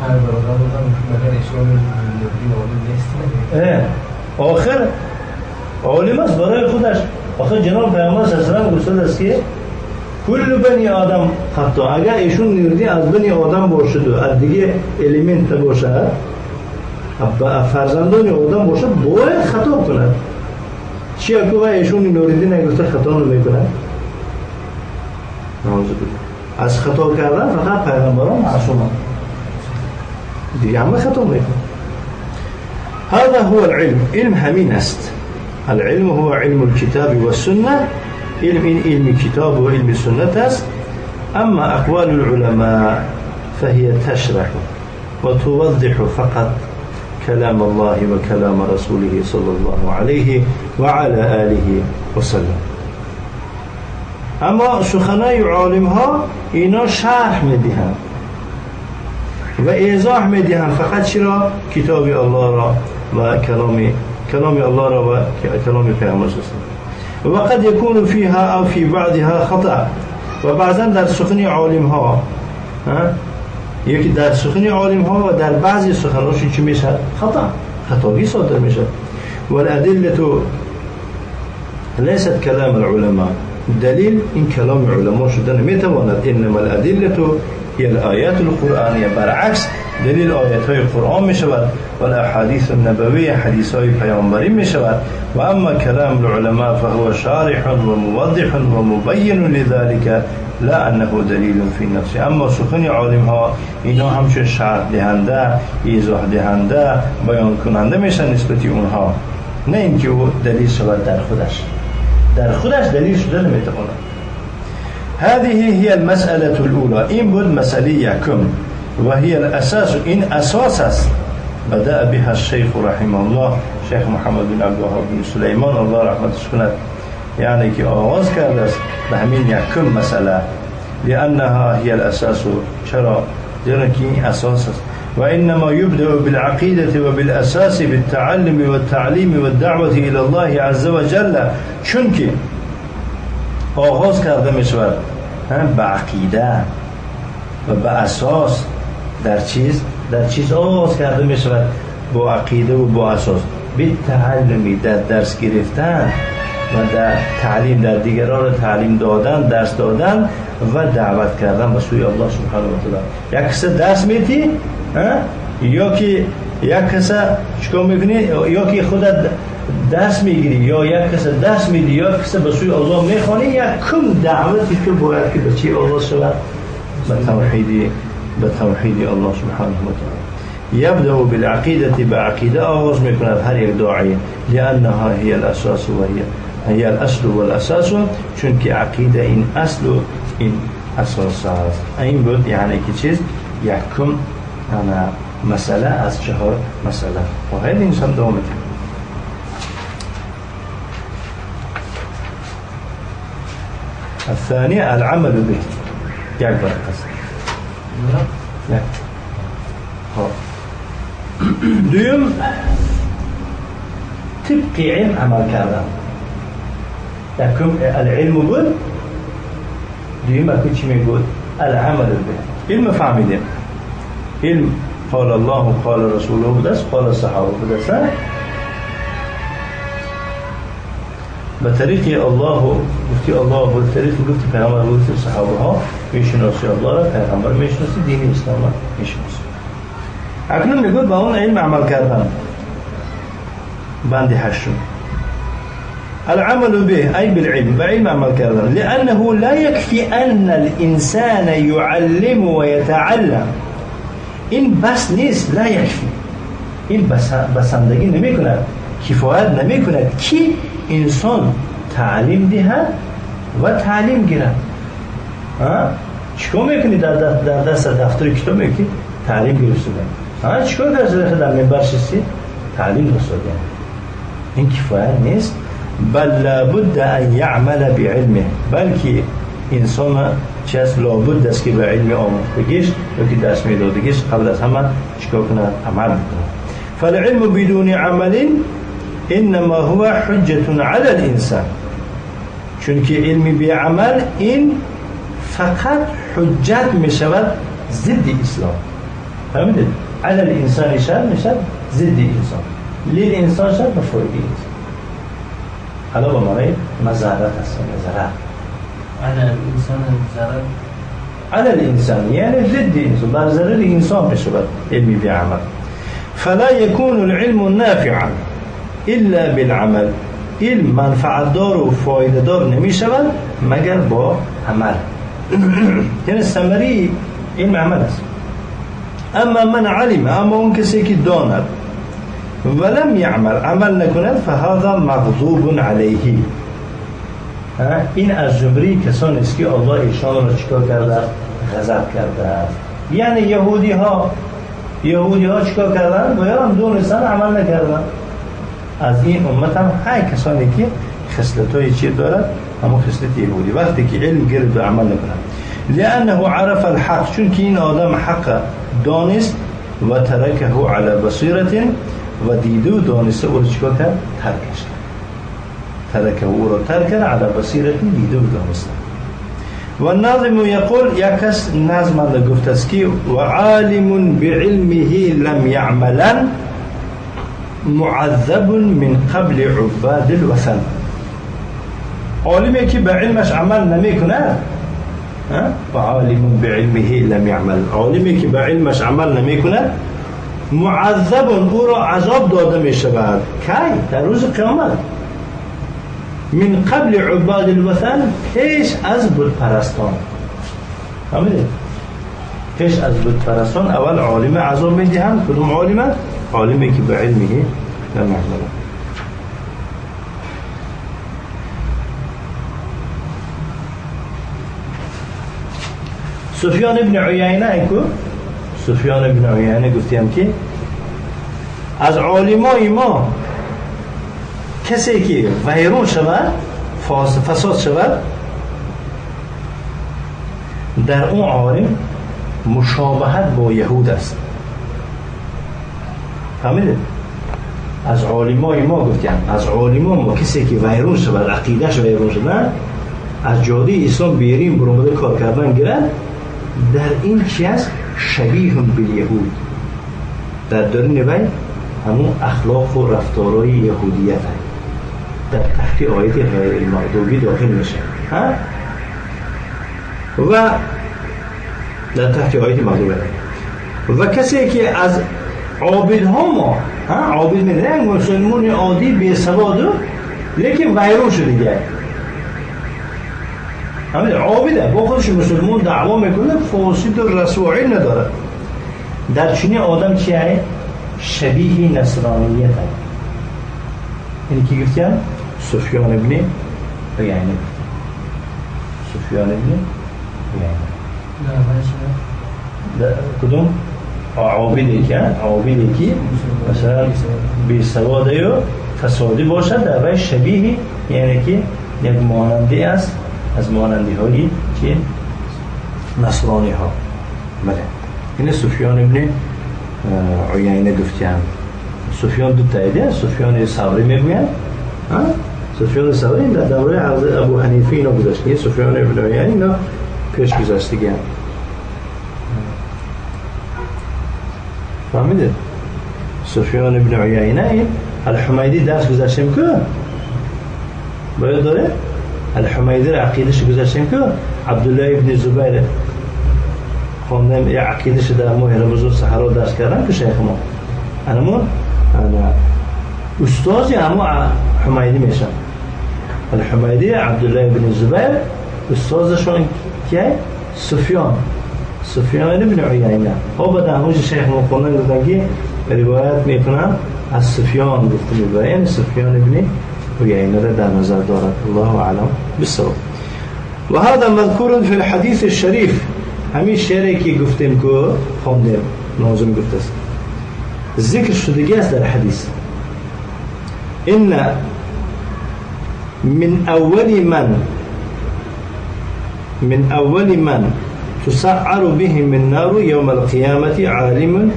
S2: هر برادر بودم مگر اسلام نوردی عالم نیست.
S1: آخر عالم است برای خودش. آخر جناب پیامبر صلی الله علیه و گفته است که کل بنی آدم خطا. اگر ایشون نوردی از بنی آدم باشد و از دیگه الیمنت باشد فرزندان آدم باشد باید خطا کند. چی اگه ایشون نوردی نگفته خطا نمیکنه؟ از خطا کردن فقط پیغمبران معصومند دیگه همه خطا میکنه. هذا هو العلم. علم همین است. العلم هو علم الكتاب والسنة، علم كتاب وعلم السنة. أما أقوال العلماء فهي تشرح وتوضح فقط كلام الله وكلام رسوله صلى الله عليه وعلى آله وسلم. اما سخنای عالم ها اینا شرح میدهند و ایضاح میدهند فقط چرا؟ کتاب الله را و کلام الله را و کلام پیامبر و قد يكون فيها او في بعضها خطأ. و بعضا در سخن عالم ها یکی در سخن عالم ها و در بعضی سخناشون چی میشه؟ خطایی صادر میشه. والادله ليست كلام العلماء، دلیل این کلام علماء شدن میتواند. انما الادله هي الآيات القرآنية، برعکس دلیل آیات های قرآن می شود و الاحادیث النبویه، حدیث های پیامبری می شود. و اما کلام العلماء فهو شارح و موضح و مبین لذلك لا انه دلیل فی نفسه. اما سخن عالم ها اینا همچون شرح دهنده، ایضاح دهنده، بیان کننده میشن نسبتی اونها، نه اینکه او دلیل شود در خودش دلیل شده نمیتواند. هذه هي المسألة الأولى. إن بود مسألة يكم وهي الأساس، إن أساس بدأ بها الشيخ رحمه الله، شيخ محمد بن عبد الوهاب بن سليمان الله رحمة الله، يعني كي آغاز كردس بهمين يكم مسألة، لأنها هي الأساس. شرع لأنك أساس. وإنما يبدأ بالعقيدة وبالأساس بالتعلم والتعليم والدعوة إلى الله عز وجل. چونك آغاز کرده می شود به عقیده و به اساس. در چیز آغاز کرده می شود با عقیده و با اساس. به تعلمی، در درس گرفتن و در تعلیم، در دیگران را تعلیم دادن، درس دادن و دعوت کردن به سوی الله سبحانه و تعالی. یک کسی درس میدی یا که یک کسی چیکار میکنی، یا که خودت درس میگیری یا یک کسی درس میدی یا کسی به سوی الله میخوانی، یک کم دعوتی که باید که به چی آغاز شود؟ به توحید الله سبحانه و تعالی. یبدأ بالعقیدة، بعقیده آغاز میکند هر یک داعی، لانها هي الاساس و هي الاصل والاساس، چون که عقیده این اصل و این اساس است. این بود یعنی که چیز یکم مسئله از 4 مسئله. و هر انسان دوام میده. الثانية العمل به. یک برکست. یک. دوم طبق علم عمل کردن. یکم العلم بود. دوم اکو چی میگود؟ العمل به. علم فهمیدیم. علم قال الله قال رسوله بودست، قال صحابه بودست. بطريق الله گفتی الله و طریق گفتی پیامبر گفتی صحابه ها میشناسی الله را، پیامبر میشناسی، دین اسلام را میشناسی. اکنون میگوید با اون علم عمل کردن. بند 8 العمل به أي بالعلم، بعلم عمل کردن. لأنه لا يكفي أن الإنسان يعلم ويتعلم. این بس نیست، لا يكفي. این بسندگی نمی کند، کفایت نمی کند که انسان تعلیم دهد و تعلیم گیرد. چیکار میکنی در دست دفتر کتاب میکنی؟ تعلیم گرفتن. چیکار کردی در منبر شستی؟ تعلیم رسوندن. این کفایت نیست. بل لابد ان يعمل بعلمه، بلکه انسان چیست لابد است که به علم آموختگیش یا که دست میدادگیش قبل از همه چیکار کنه؟ عمل بکنه. فالعلم بدون عمل انما هو حجة على الانسان. چون که علمی بی عمل این فقط حجت می شود ضد اسلام. فهمیدید؟ على الانسان شد می شود ضد انسان، للانسان شد مفعول به انسان. حالا با معنی مضرت هست. مضرت
S2: على الانسان ضرر،
S1: على الانسان یعنی ضد انسان، بر ضرر انسان می شود علمی بی عمل. فلا يكون العلم نافعا الا بالعمل. علم منفعت دار و فایده دار نمی شود مگر با عمل. یعنی ثمره علم عمل است. اما من علم، اما اون کسی که داند ولم يعمل عمل نکند فهذا مغضوب علیه. این از جمله کسانی است که الله ایشان را چیکار کرده؟ غضب کرده. یعنی یهودی ها چیکار کردن؟ باید هم دونستان عمل نکردن. از این امت هم های کسانی که خصلت های چی دارد؟ همون خصلت یهودی. وقتی که علم گرد و عمل نکنند، لانه عرف الحق، چون که این آدم حق دانست و ترکه علی بصیرت و دیده و دانسته او را چیکار کرد؟ ترکش کرد. ترکه او را ترک کرد علی بصیرت، دیده و دانسته. و ناظم یقول، یک کس نظم گفته است که و عالم بعلمه لم یعملا معذب من قبل عباد الوثن. عالمی که به علمش عمل نمی کند، و عالم بعلمه لم یعمل، عالمی که به علمش عمل نمی کند معذب، او را عذاب داده می شود. کی؟ در روز قیامت. من قبل عباد الوثن، پیش از بت پرستان. فهمیدید؟ پیش از بت پرستان اول عالم عذاب می دهند. کدوم عالمه؟ عالمی که به علمه لم یعمل. سفیان ابن عیینه گفتیم که از علمای ما کسی که ویرون شود، فساد شود، در اون عالم مشابهت با یهود است. فهمیدید؟ از علمای ما گفتیم، از علمای ما کسی که ویرون شود، عقیدهش ویرون شود، از جاده اسلام بیرین برامده کار کردن گیرد، در این چی است؟ شبیه بالیهود. در درون وی همون اخلاق و رفتارهای یهودیت هست. در تحت آیت غیر المغضوب داخل میشه. و در تحت آیت مغضوب هست. و کسی که از عابد ما، عابد میدن مسلمان عادی بی سواد لیکن ویرون شده دیگه، همین عابده با خودش مسلمان دعوا میکنه، فاسد و رسوائی نداره. در چنین آدم چیه؟ شبیه نصرانیت هست. اینی که گفتیم سفیان ابن عیینه. سفیان ابن عیینه کدوم؟ عابدی که مثلا بی سواده و فسادی باشد، در وی شبیه، یعنی که یک ماننده است از مانندی هایی که نصرانی ها. بله، این سفیان ابن عیینه گفتیم. سفیان دو تایده، سفیان ثوری میگویند. سفیان ثوری در دوره ابو حنیفه اینا گذشته، سفیان ابن عیینه اینا پیش گذشتگی هم. فهمیده؟ سفیان ابن عیینه این الحمیدی درس گذاشتیم که باید داره. الحمیدی را عقیدش گذاشتیم که عبدالله ابن زبیر خواندم، یا عقیدش در ماه رمضان صحرا درس کردن که شیخ ما انا استاذی همو حمیدی میشن. الحمیدی عبدالله ابن زبیر، استاذشون که سفیان ابن عیینه. ها بعد همونج شیخ ما خوندن گفتن که روایت میکنن از سفیان گفته میبره، این سفیان ابن عیینه را در نظر دارد. الله اعلم بالصواب. و هذا مذکور فی الحدیث الشریف، همین شعری که گفتیم که خوندیم ناظم گفته است، ذکر شدگی است در حدیث. ان من اول من تسعر بهم النار يوم القيامة عالم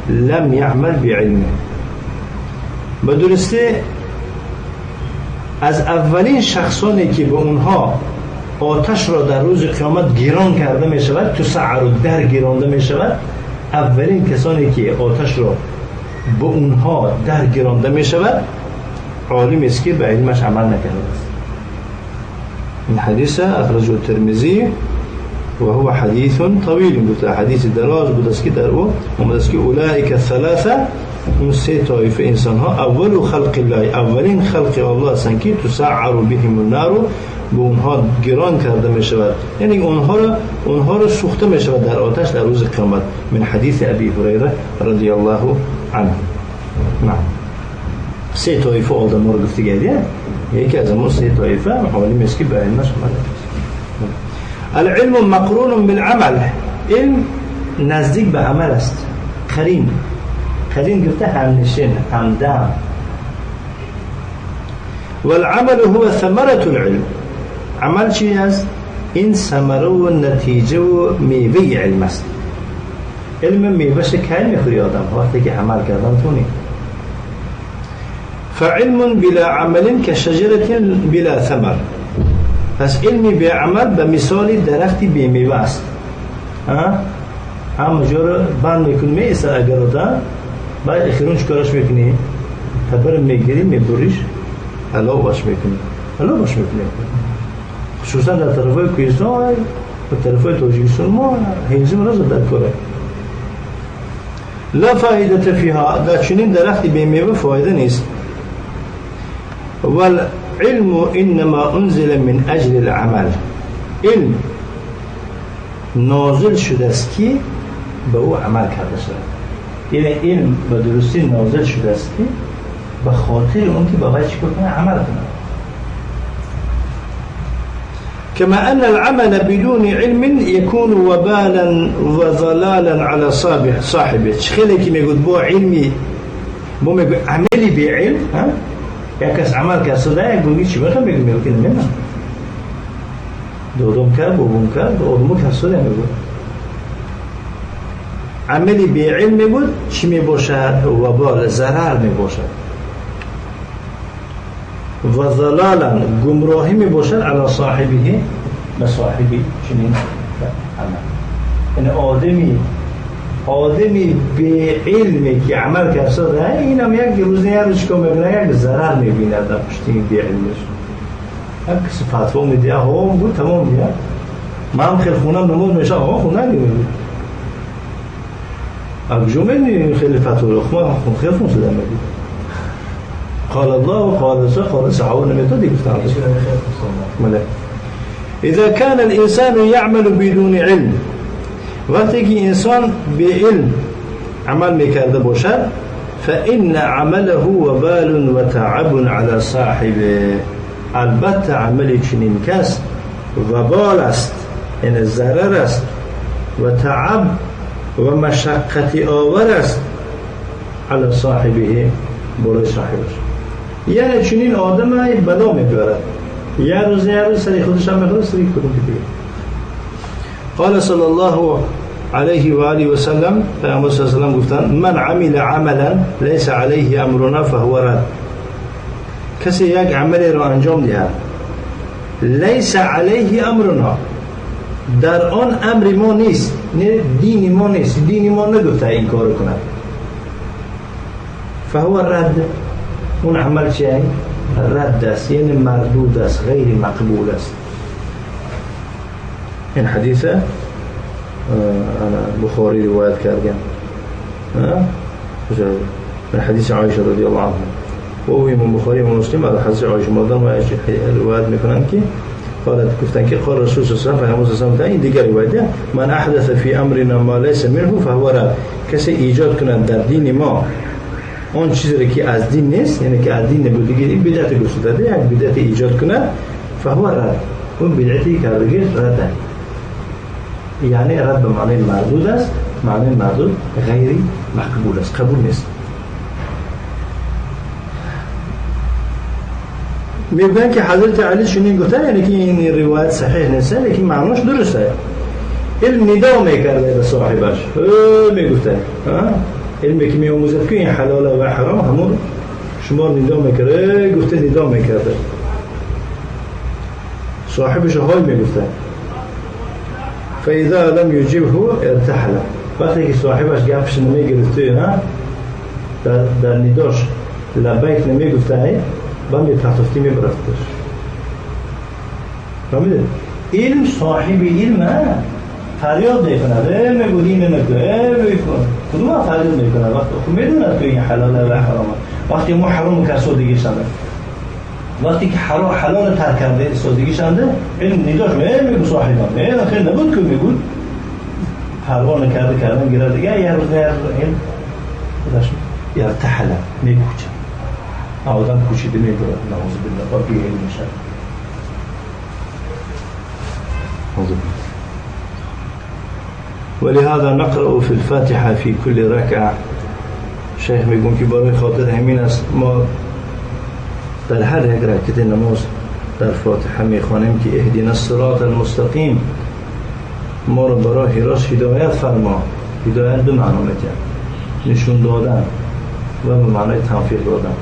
S1: لم يعمل بعلمه. بدرسته از اولین شخصانی که به اونها آتش را در روز قیامت گیران کرده می شود، تسعر در گیرانده می شود، اولین کسانی که آتش را به اونها در گیرانده می شود عالم است که به علمش عمل نکرده است. این حدیث اخرجه الترمذی و هو حدیث طویل، گفته حدیث دراز بود است که در او اومده است که اولئک الثلاثه، اون سه طایفه انسان ها، اول خلق الله، اولین خلق الله هستند که تسعر بهم النار، به اونها گران کرده می شود، یعنی اونها رو سوخته می شود در آتش در روز قیامت. من حدیث ابی هریره رضی الله عنه. نعم. سه طایفه آدم ها رو گفته گردیه. یکی از همون سه طایفه حوالی مسکی به علمش العلم مقرون بالعمل. علم نزدیک به عمل است. قرین گفته همنشین، همدم. والعمل هو ثمرة العلم. عمل چی است؟ این ثمره و نتیجه و میوه علم است. علم میوهش کی میخوری آدم؟ وقتی که عمل کردن تونی. فعلم بلا عمل كشجرة بلا ثمر. پس علمی به عمل به مثال درختی بی میوه است. هم جور بند میکنی میسه اگر آدم بعد اخیرون چکارش میکنی؟ تبر میگیری میبریش حالا باش میکنی خصوصا در طرفای کوهستان و طرفای تاجیکستان ما هنزیم را زدن کاره. لا فایده فیها. در چنین درختی بی میوه فایده نیست. والعلم انما انزل من اجل العمل. علم نازل شده است که به او عمل کرده شده. یعنی علم به درستی نازل شده است که به خاطر اون که باید چیکار کنه؟ عمل کنه. كما أن العمل بدون علم يكون وبالا وضلالا على صاحبه. خیلی که میگود با علمی با میگود عملی به علم یک کس عمل کرد صدا یک گوگی چی بخواه میگود که نمیدونم دودم کرد بابم کرد آدمو کرد صدا میگود عملی به علم میگود چی میباشد؟ وبال، ضرر میباشد و ضلالا گمراهی میباشد علی صاحبه به صاحبی چنین عمل. یعنی آدمی به علمی که عمل کرده این هم یک روز یه روز که میبینه یک ضرر میبینه در پشتی به علمش. یک کسی فتوا میده هم بود تمام میاد من خیلی خونم نماز میشه خونه نمیبینه اگجو میدونی خیلی فتوا خون خیلی خون شده میدونی قال الله وقال رسول قال صحابه نمیتونی گفتن. اذا كان الانسان يعمل بدون علم. وقتی که انسان به علم عمل میکرده باشد فإن عمله وبال وتعب على صاحبه. البته عمل چنین کس وبال است، یعنی ضرر است، و تعب و مشقت آور است علی صاحبه، برای صاحبش. یعنی چنین آدم بلا میبرد، یه روز سری خودش هم میخواد سری کدوم دیگه. قال صلی الله علیه و آله و سلم، پیامبر صلی الله علیه و سلم گفتن من عمل عملا لیس علیه امرنا فهو رد. کسی یک عملی را انجام دهد لیس علیه امرنا، در آن امر ما نیست، نه دین ما نیست، دین ما نگفته این کار کند، فهو رد، اون عمل چیه؟ رد است، یعنی مردود است، غیر مقبول است. این حدیث بخاری روایت کردن من حدیث عایشه رضی الله عنها و او امام بخاری و مسلم از حدیث عایشه مادام روایت میکنن که گفتن که قال رسول صلی الله علیه و سلم این دیگر روایته من احدث فی امرنا ما لیس منه فهو رد. کسی ایجاد کنند در دین ما اون چیزی که از دین نیست، یعنی که از دین نبوده، این بدعت گذاشته، یک بدعت ایجاد کنه فهو رد، اون بدعتی کردگی رده، یعنی رد به معنی مردود است، معنی مردود غیر مقبول است، قبول نیست. میگن که حضرت علی چنین گفته، یعنی که این روایت صحیح نیست، لیکن معنیش درسته. علم ندا میکرده به صاحبش، میگفته علمی که میآموزد که این حلال و حرام همون شما ندا میکرده، گفته ندا میکرده، صاحبش های میگفته فاذا لم يجبه ارتحل. وقتی که صاحبش گپش نمیگرفته، در نداش لبیک نمیگفته، با میپرتفتی میبرفتش. فهمیده؟ علم صاحب علم فریاد میکنه، میگو دین نکنه، میکنه کدوم فریاد میکنه وقتی خب میدونه که این حلاله و حرامه. وقتی ما حرام کرد سادگی شده، وقتی که حلال ترک کرده سادگی شده، علم نداش میگو صاحبان این خیلی نبود که میگو پروانه کردن گیره دیگه، یه روز این ارتحله میگوچه آدم کوچیده میبره نعوذ بالله با بیعلم میشه. ولهذا نقرأ في الفاتحة في كل ركعة. شیخ میگون که برای خاطر همین است ما در هر یک رکعت نماز در فاتحه میخوانیم که اهدنا الصراط المستقیم، ما رو برای راست هدایت فرما. هدایت دو معنا میده، نشون دادن و به معنای توفیق دادن.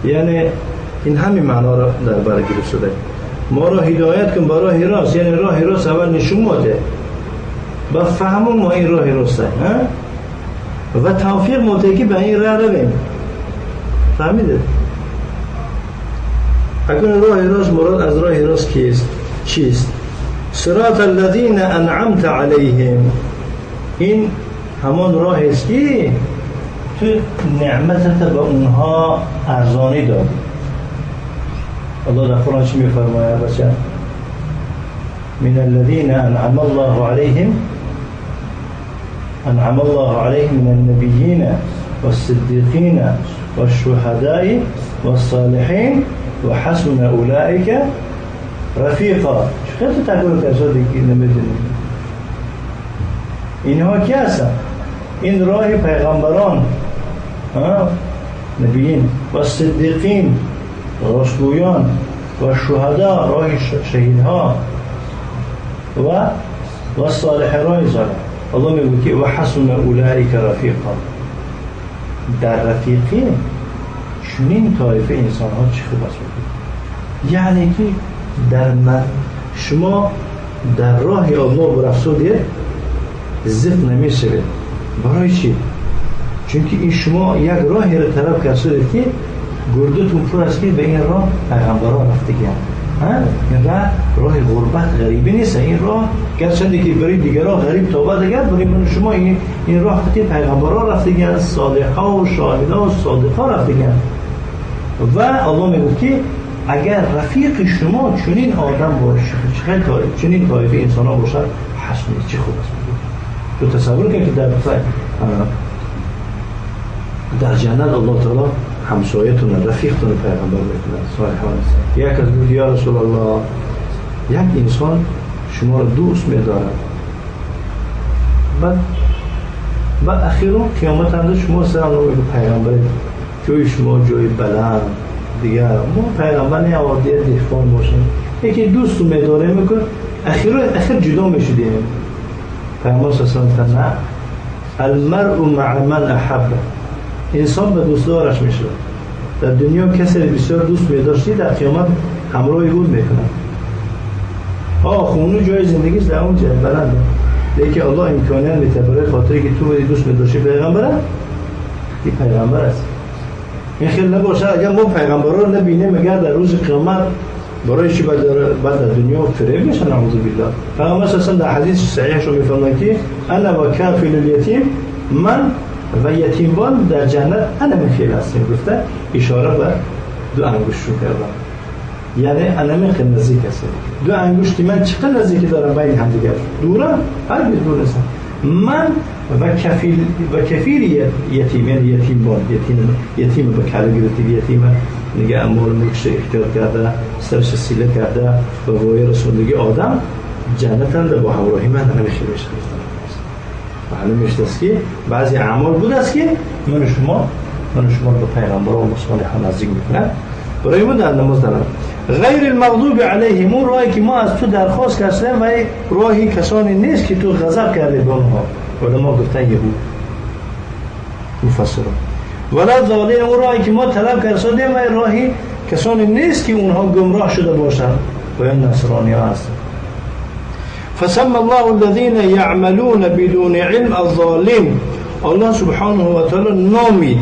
S1: یعنی این همین معنا را در بر گرفته. ما را هدایت کن برای راست، یعنی راه راست اول نشون بده و فهمون ما این راه راسته و توفیق مده که به این راه رویم. فهمیده؟ اگر راه راست مراد از راه راست کیست؟ چیست؟ صراط الذین انعمت علیهم، این همان راه است که تو نعمتت به اونها ارزانی دادی. الله در قرآن چی میفرماید بچه؟ من الذين انعم الله عليهم انعم الله عليهم من النبيين والصديقين والشهداء والصالحين وحسن اولئك رفیقا. چقدر تقول کسانی که نمیدونید اینها کی هستن؟ این راه پیغمبران، نبیین و صدیقین راستگویان و شهدا راه شهیدها و صالح راه صالح. الله میگه که و حسن اولئک رفیقا. در رفیقی چنین طایفه انسان ها چه خوب است. یعنی که در شما در راه الله و رسول زف نمیشوید. برای چی؟ چون که این شما یک راهی را طلب کردید که گردتون پر است که به این راه پیغمبران رفتگی‌اند. این راه غربت غریبی نیست. این راه گرچه که برای دیگر راه غریب توبه دیگر، برای من شما این راه خطی پیغمبران رفتگی‌اند، صالحا و شاهدا و صادقا رفتگی‌اند. و الله میگه که اگر رفیق شما چنین آدم باشه، چنین طایفه انسان ها باشد، حسنی چه خوب است. تو تصور کنید که در جنت الله تعالی همسایتون رفیقتون پیغمبر میکنند صالحان. یک از گفت یا رسول الله، یک انسان شما را دوست می‌دارد، بعد اخیرا قیامت اندر شما سلام نامه به پیغمبر، جای شما جای بلند دیگر، ما پیغمبر نه عادی دهقان باشیم، یکی دوست رو می‌داره میکنه، اخیر جدا میشدیم. پیغمبر صلی الله علیه و آله نه، المرء مع من احب، انسان به دوستدارش میشه. در دنیا کسی بسیار دوست می‌داشتی، در قیامت همراهی بود میکنه. خونه جای زندگیش در اون جای بلنده، لیکن الله امکانیت میده برای خاطری که تو دوست می‌داشتی پیغمبره، این پیغمبر است. این خیلی نباشه اگر ما پیغمبران رو نبینیم، اگر در روز قیامت برای چی بعد در دنیا فریب میشن نعوذ بالله. پیغمبر اصلا در حدیث صحیحش رو میفرماید که انا و کافل الیتیم، من و یتیمبان در جنت انا میخیل هستیم. گفته اشاره به دو انگشت رو کردم، یعنی انا میخیل نزدیک هستیم. دو انگشت من چقدر نزدیکی دارم بین هم دیگر؟ دوره؟ هرگز دور نیستم. من و کفیل یتیم، یعنی یتیمبان، یتیم به کار گرفته، یتیم نگه امور ملکش اختیار کرده، سرش سیله کرده و وای رسولگی آدم جنت هم با همراهی من نمیشه میشه. معلوم میشه است که بعضی اعمال بود است که من شما به پیغمبر و مصالحان نزدیک میکنه. برای ما در نماز دارم غیر المغضوب علیهم، اون راهی که ما از تو درخواست کردیم و راهی کسانی نیست که تو غضب کردی به اونها. علما گفتن یهود مفسران. ولا ضالین، اون راهی که ما طلب کردیم و راهی کسانی نیست که اونها گمراه شده باشند و این نصرانی ها هستند. فسمى الله الذين يعملون بدون علم الظالم. الله سبحانه و تعالی نامید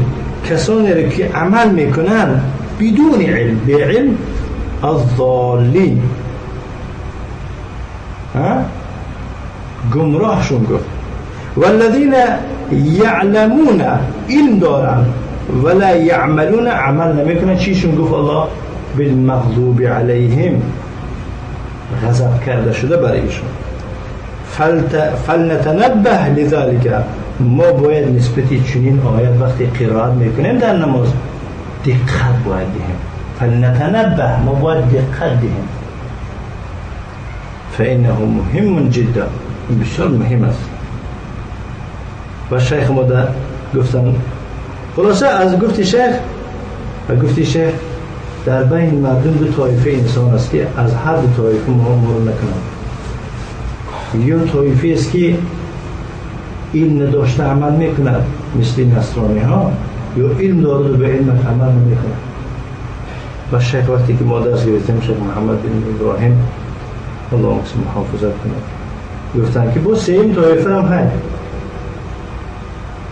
S1: کسانی را که عمل میکنن بدون علم، به علم، الظالم، گمراهشون گفت. والذین یعلمون، علم دارن، ولا یعملون، عمل نمیکنن، چیشون گفت الله؟ بالمغضوب علیهم، غضب کرده شده برایشون. فلنتنبه لذلك، ما باید نسبتی چنین آیت وقتی قرائت میکنیم در نماز دقت باید دهیم. فلنتنبه، ما باید دقت دهیم. فإنه مهم جدا، بسیار مهم است. و شیخ ما در گفتن خلاصه از گفتی شیخ در بین مردم دو طایفه انسان است که از هر دو طایفه ما مرور نکنند. یا طایفه است که علم نداشته عمل میکند مثل نصرانی ها، یا علم دارد و به علم عمل نمیکند. و شیخ وقتی که ما درس گرفتیم، شیخ محمد بن ابراهیم الله محافظت کند، گفتن که با سیم طایفه هم هست،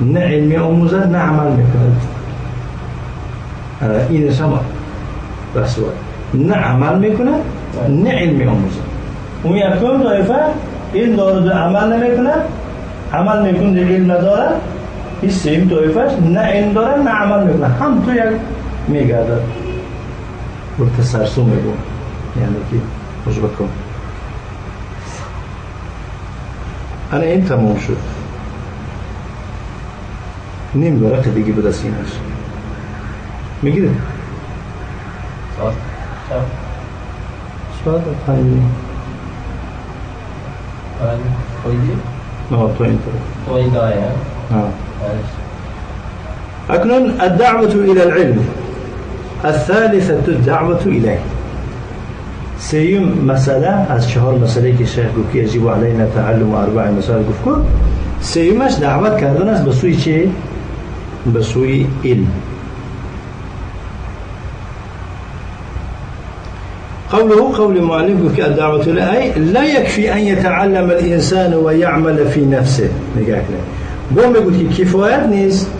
S1: نه علمی آموزد نه عمل میکند. این شما بس باید نه عمل میکند نه علمی آموزد. اون یکم طایفه علم دارد و عمل نمیکند، عمل میکند علم ندارد. این سیم طایفه نه علم دارد نه عمل میکند، هم تو یک میگردد و تسرسو میگون، یعنی که خوش بکن. انا این تمام شد، نیم ورق دیگه به دست اینش میگیره ساعت پنجی
S2: خودی؟
S1: نه تو این طرف،
S2: تو این دایه
S1: أكنون الدعوة إلى العلم. الثالثة الدعوة إليه. سيوم مسألة از چهار مسئله که شیخ گفت که یجب علینا تعلم اربع مسائل گفت، سیومش دعوت کردن است به سوی چه؟ به سوی علم. قول مؤلف گفت که الدعوة إليه لا يكفي أن يتعلم الإنسان ويعمل في نفسه. نگاه کنید، با میگوید که کفایت نیست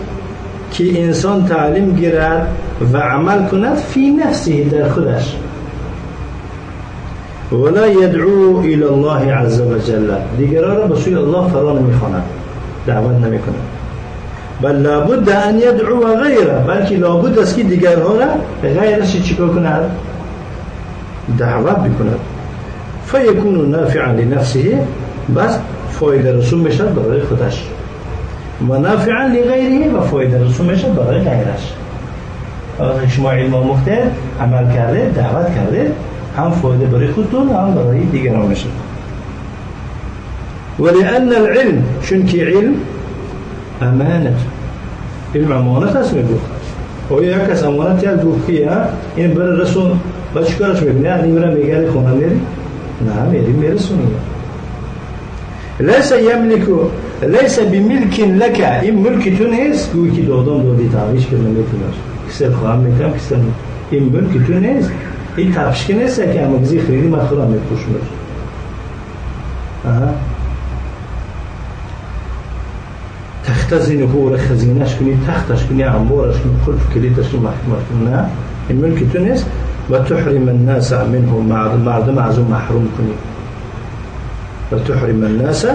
S1: که انسان تعلیم گیرد و عمل کند فی نفسه، در خودش. ولا يدعو الى الله عز وجل، دیگران را به سوی الله فرا نمیخواند، دعوت نمیکند. بل لابد ان يدعو غیره، بلکه لابد است که دیگرها را غیرش چیکار کند؟ دعوت بکند. فیکون نافعا لنفسه، بس فایده رسون میشد برای خودش، و نافعا لغیره، و فایده رسون میشد برای غیرش. اگر شما علم آموخته، عمل کرده، دعوت کرده، هم فایده برای خودتون هم برای دیگران میشه. ولأن العلم، چون که علم امانت، علم امانت است. میگفت او یک کس امانت یک گفت که این برای رسون با چیکارش میکنه؟ نه میره میگه خونه میری؟ نه میرسونی. لیس یملکو، لیس بملک لک، این ملک تو نیست. گویی که دادی تعویش کنه نمیتونی، کسی خواهم میکنم کسی، این ملک تو نیست. این تفشکی نیست که امگزی خریدی من خودم میپوشم. تخت زینه هو را خزینش کنی، تختش کنی، انبارش کنی، قلف کلیدش کنی، محکمش کنی. نه، این ملک تو نیست. و تحرم الناس منه، مردم از اون محروم کنی. و تحرم الناس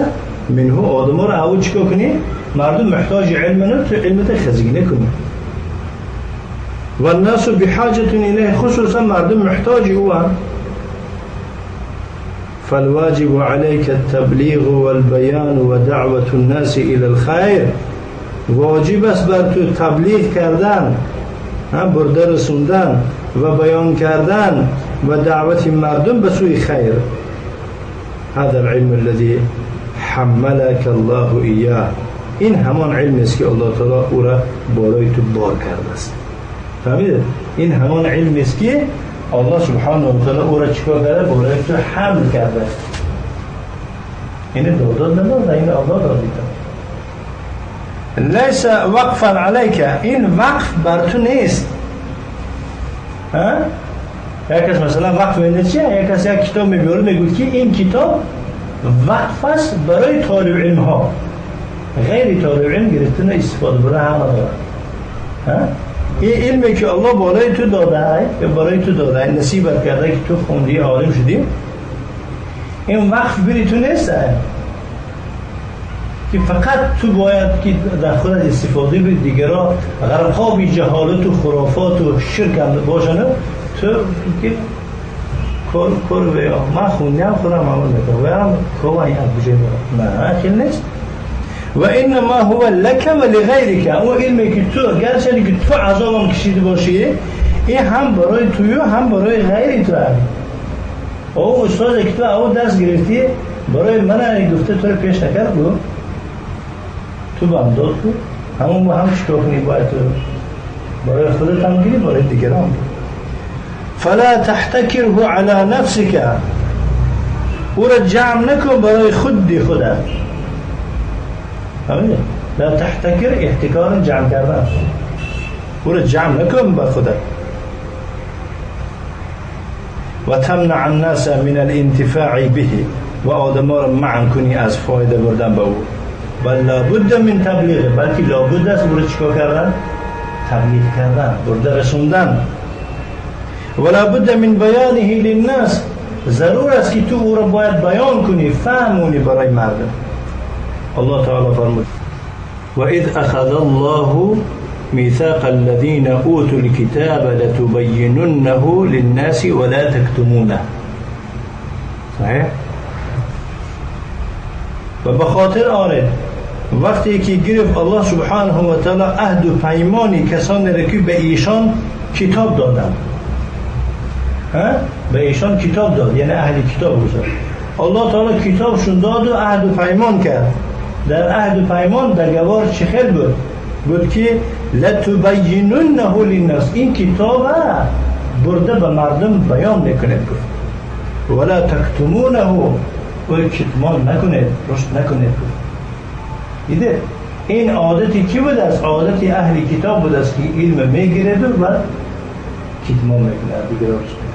S1: منه، آدم را اول چیکار کنی؟ مردم محتاج علم، تو علمت خزینه کنی. و الناس بحاجة الیه، خصوصا مردم محتاج او. فالواجب عليك التبلیغ والبیان و دعوة الناس الى الخیر، واجب است بر تو تبلیغ کردن، برده رسوندن و بیان کردن و دعوت مردم به سوی خیر. هذا العلم الذي حملك الله ایاه، این همان علم است که الله تعالی او را بالای تو بار کرده است. فهمیدید؟ این همان علم است که الله سبحانه و تعالی او را چیکار کرده؟ بالای تو حمل کرده. این دادن نداده، این الله داده. لیس وقفا علیک، این وقف بر تو نیست. یک کس مثلا وقف میده چیه؟ یک کس یک کتاب میبیاره میگوید که این کتاب وقف است برای طالب علم ها، غیر طالب علم گرفتن استفاده برای همه داره. این علمی که الله بالای تو داده، برای تو داده، نصیبت کرده که تو خوندی عالم شدی، این وقف بری تو نیست که فقط تو باید که در خودت استفاده بید، دیگران غرقا بی جهالت و خرافات و شرک هم باشن، تو که کار بیا من خوندیم خودم عمل میکنم و هم کار این بجای برم. نه خیلی نیست.
S3: و انما هو لك و لغیرک. اون علمی که تو گرچه که تو عذابم کشیده باشی، این هم برای توی هم برای غیری تو هست. او استاد که تو او درس گرفتی برای من گفته تو رو پیش نکرد بود، تو با هم داد بود، همون با هم چطور کنی باید تو برای خودت هم گیری برای دیگران. فلا تحتکره علی نفسک، او را جمع نکن برای خودت. فهمیده؟ لا تحتکر احتکار جمع کردن، او را جمع نکن با خودت. و تمنع الناس من الانتفاع به، و آدما را منع کنی از فایده بردن به او. بل لابد من تبلیغ، بلکه لابد است او را چیکار کردن؟ تبلیغ کردن، برده رسوندن. و لابد من بیانه للناس، ضرور است که تو او را باید بیان کنی، فهمونی برای مردم. الله تعالی فرمود: و اذ اخذ الله میثاق الذين اوتوا الكتاب لتبيننه للناس ولا تكتمونه. صحیح؟ و بخاطر آنه وقتی که گرفت الله سبحانه و تعالی عهد و پیمانی کسانی را که به ایشان کتاب دادن، به ایشان کتاب داد، یعنی اهل کتاب بود. الله تعالی کتابشون داد و عهد و پیمان کرد. در عهد و پیمان در گوار چه خیل بود که لتبیننه للناس، این کتاب برده به مردم بیان نکنید گفت. ولا تکتمونه، و کتمان نکنید، رشد نکنید. دیده این عادتی کی بود است؟ عادتی اهل کتاب بود است که علم میگیرد و کتمان میکنند دیگر رشد.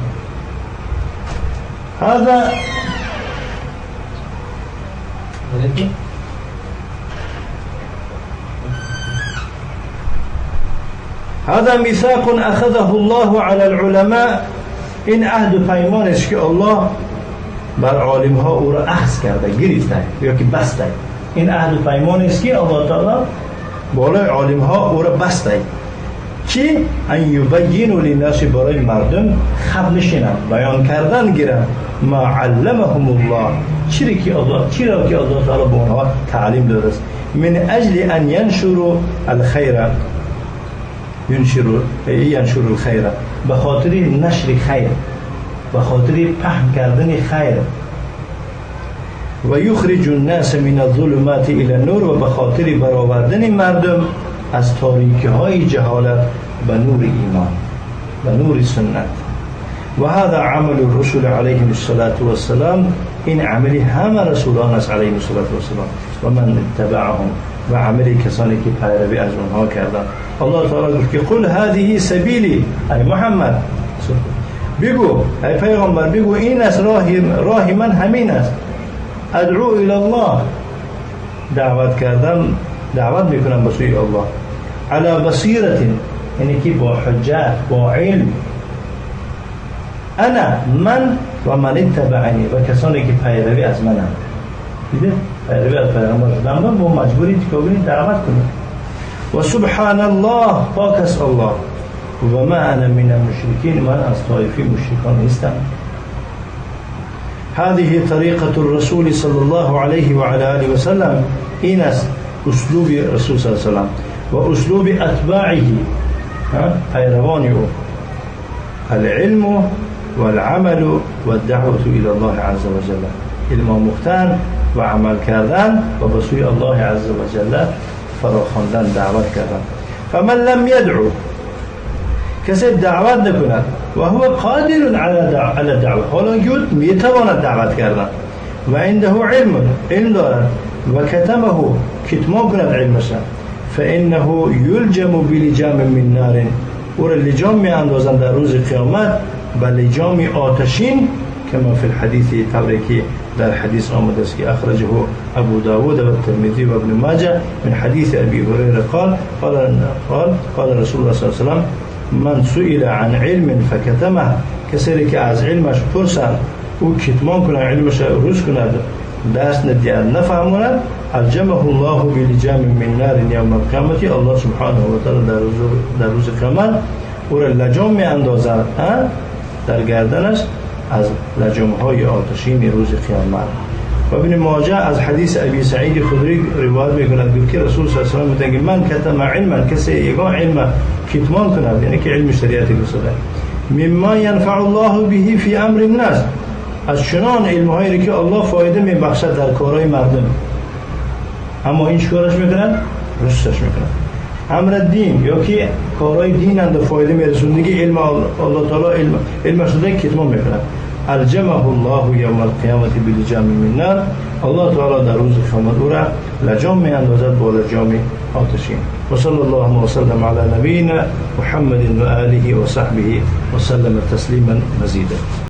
S3: هذا میثاق اخذه الله على العلماء، این عهد و پیمان است که الله بر عالم ها او را اخذ کرده، گرفته یا که بسته. این عهد و پیمان است که الله تعالی بالای عالم ها او را بسته که ان یبینوا للناس، برای مردم خب نشینند، بیان کردن گیرند ما علمهم الله، چرا که الله تعالی به اونها تعلیم داده است. من اجل ان ینشروا الخیر، ینشر الخیر، به خاطر نشر خیر، به خاطر پهن کردن خیر. و یخرج الناس من الظلمات الى النور، و به خاطر برآوردن مردم از تاریکی های جهالت به نور ایمان، به نور سنت. و هذا عمل الرسول علیهم الصلاة والسلام، این عملی همه رسولان است علیهم الصلاة والسلام و من اتبعهم، و عملی کسانی که پیروی از اونها کردند. الله تعالی گفت که قل هذه سبیلی، ای محمد بگو، ای پیغمبر بگو این است راه من همین است. ادعو الی الله، دعوت کردم، دعوت میکنم به سوی الله. علی بصیرت، یعنی که با حجت، با علم. انا من و من اتبعنی، و کسانی که پیروی از منم. دیده پیروی از پیغمبر شدن با مجبوری تکابری دعوت کنید. و سبحان الله، پاک است الله. و ما انا من المشرکین، من از طایفه مشرکان نیستم. هذه طریقة الرسول صلی الله علیه و علی آله و سلم، این است اسلوب رسول صلی الله علیه و سلم و اسلوب اتباعه، پیروان او. العلم والعمل والدعوة الى الله عز وجل، علم آموختن و عمل کردن و به سوی الله عز وجل فراخواندن، دعوت کردن. فمن لم يدعو، کسی دعوت نکند و هو قادر على دعوت، حالا یود میتواند دعوت کردن و عنده علم دارد و کتمه، کتمان کند علمش، فانه یلجم بلجام من نار، او را لجام می اندازند در روز قیامت به لجام آتشین، كما في الحديث طبري در حديث آمد است که اخرجه ابو داود و الترمذي و ابن ماجه من حديث ابي هريره قال رسول الله صلى الله عليه وسلم من سئل عن علم فكتمه، کسی که از علمش پرسند او کتمان کنه، علمش روز کنه، دست ندید نفهموند، الجمه الله بلجام من نار یوم القیامت، الله سبحانه و تعالی در روز قیامت او را لجام می اندازد در گردنش از لجام های آتشین روز قیامت. و ابن ماجه از حدیث ابی سعید خدری روایت میکند که رسول صلی الله علیه و سلم میگه من کتم علما، کسی یگان علم کتمان کند، یعنی که علم شریعت گسترده، مما ينفع الله به فی امر الناس، از چنان علمهایی که الله فایده میبخشد در کارهای مردم، اما این چیکارش میکنن؟ رشدش میکنن. امر دین یا که کارهای دین اند فایده میرسون دیگه علم الله تعالی علم شده کتمان میکنن. الجمه الله یوم القیامت بلجام من نار، الله تعالی در روز قیامت او را لجام میاندازد با لجام آتشین. و صلی الله وسلم علی نبینا محمد و آله و صحبه و سلم تسلیما مزیدا.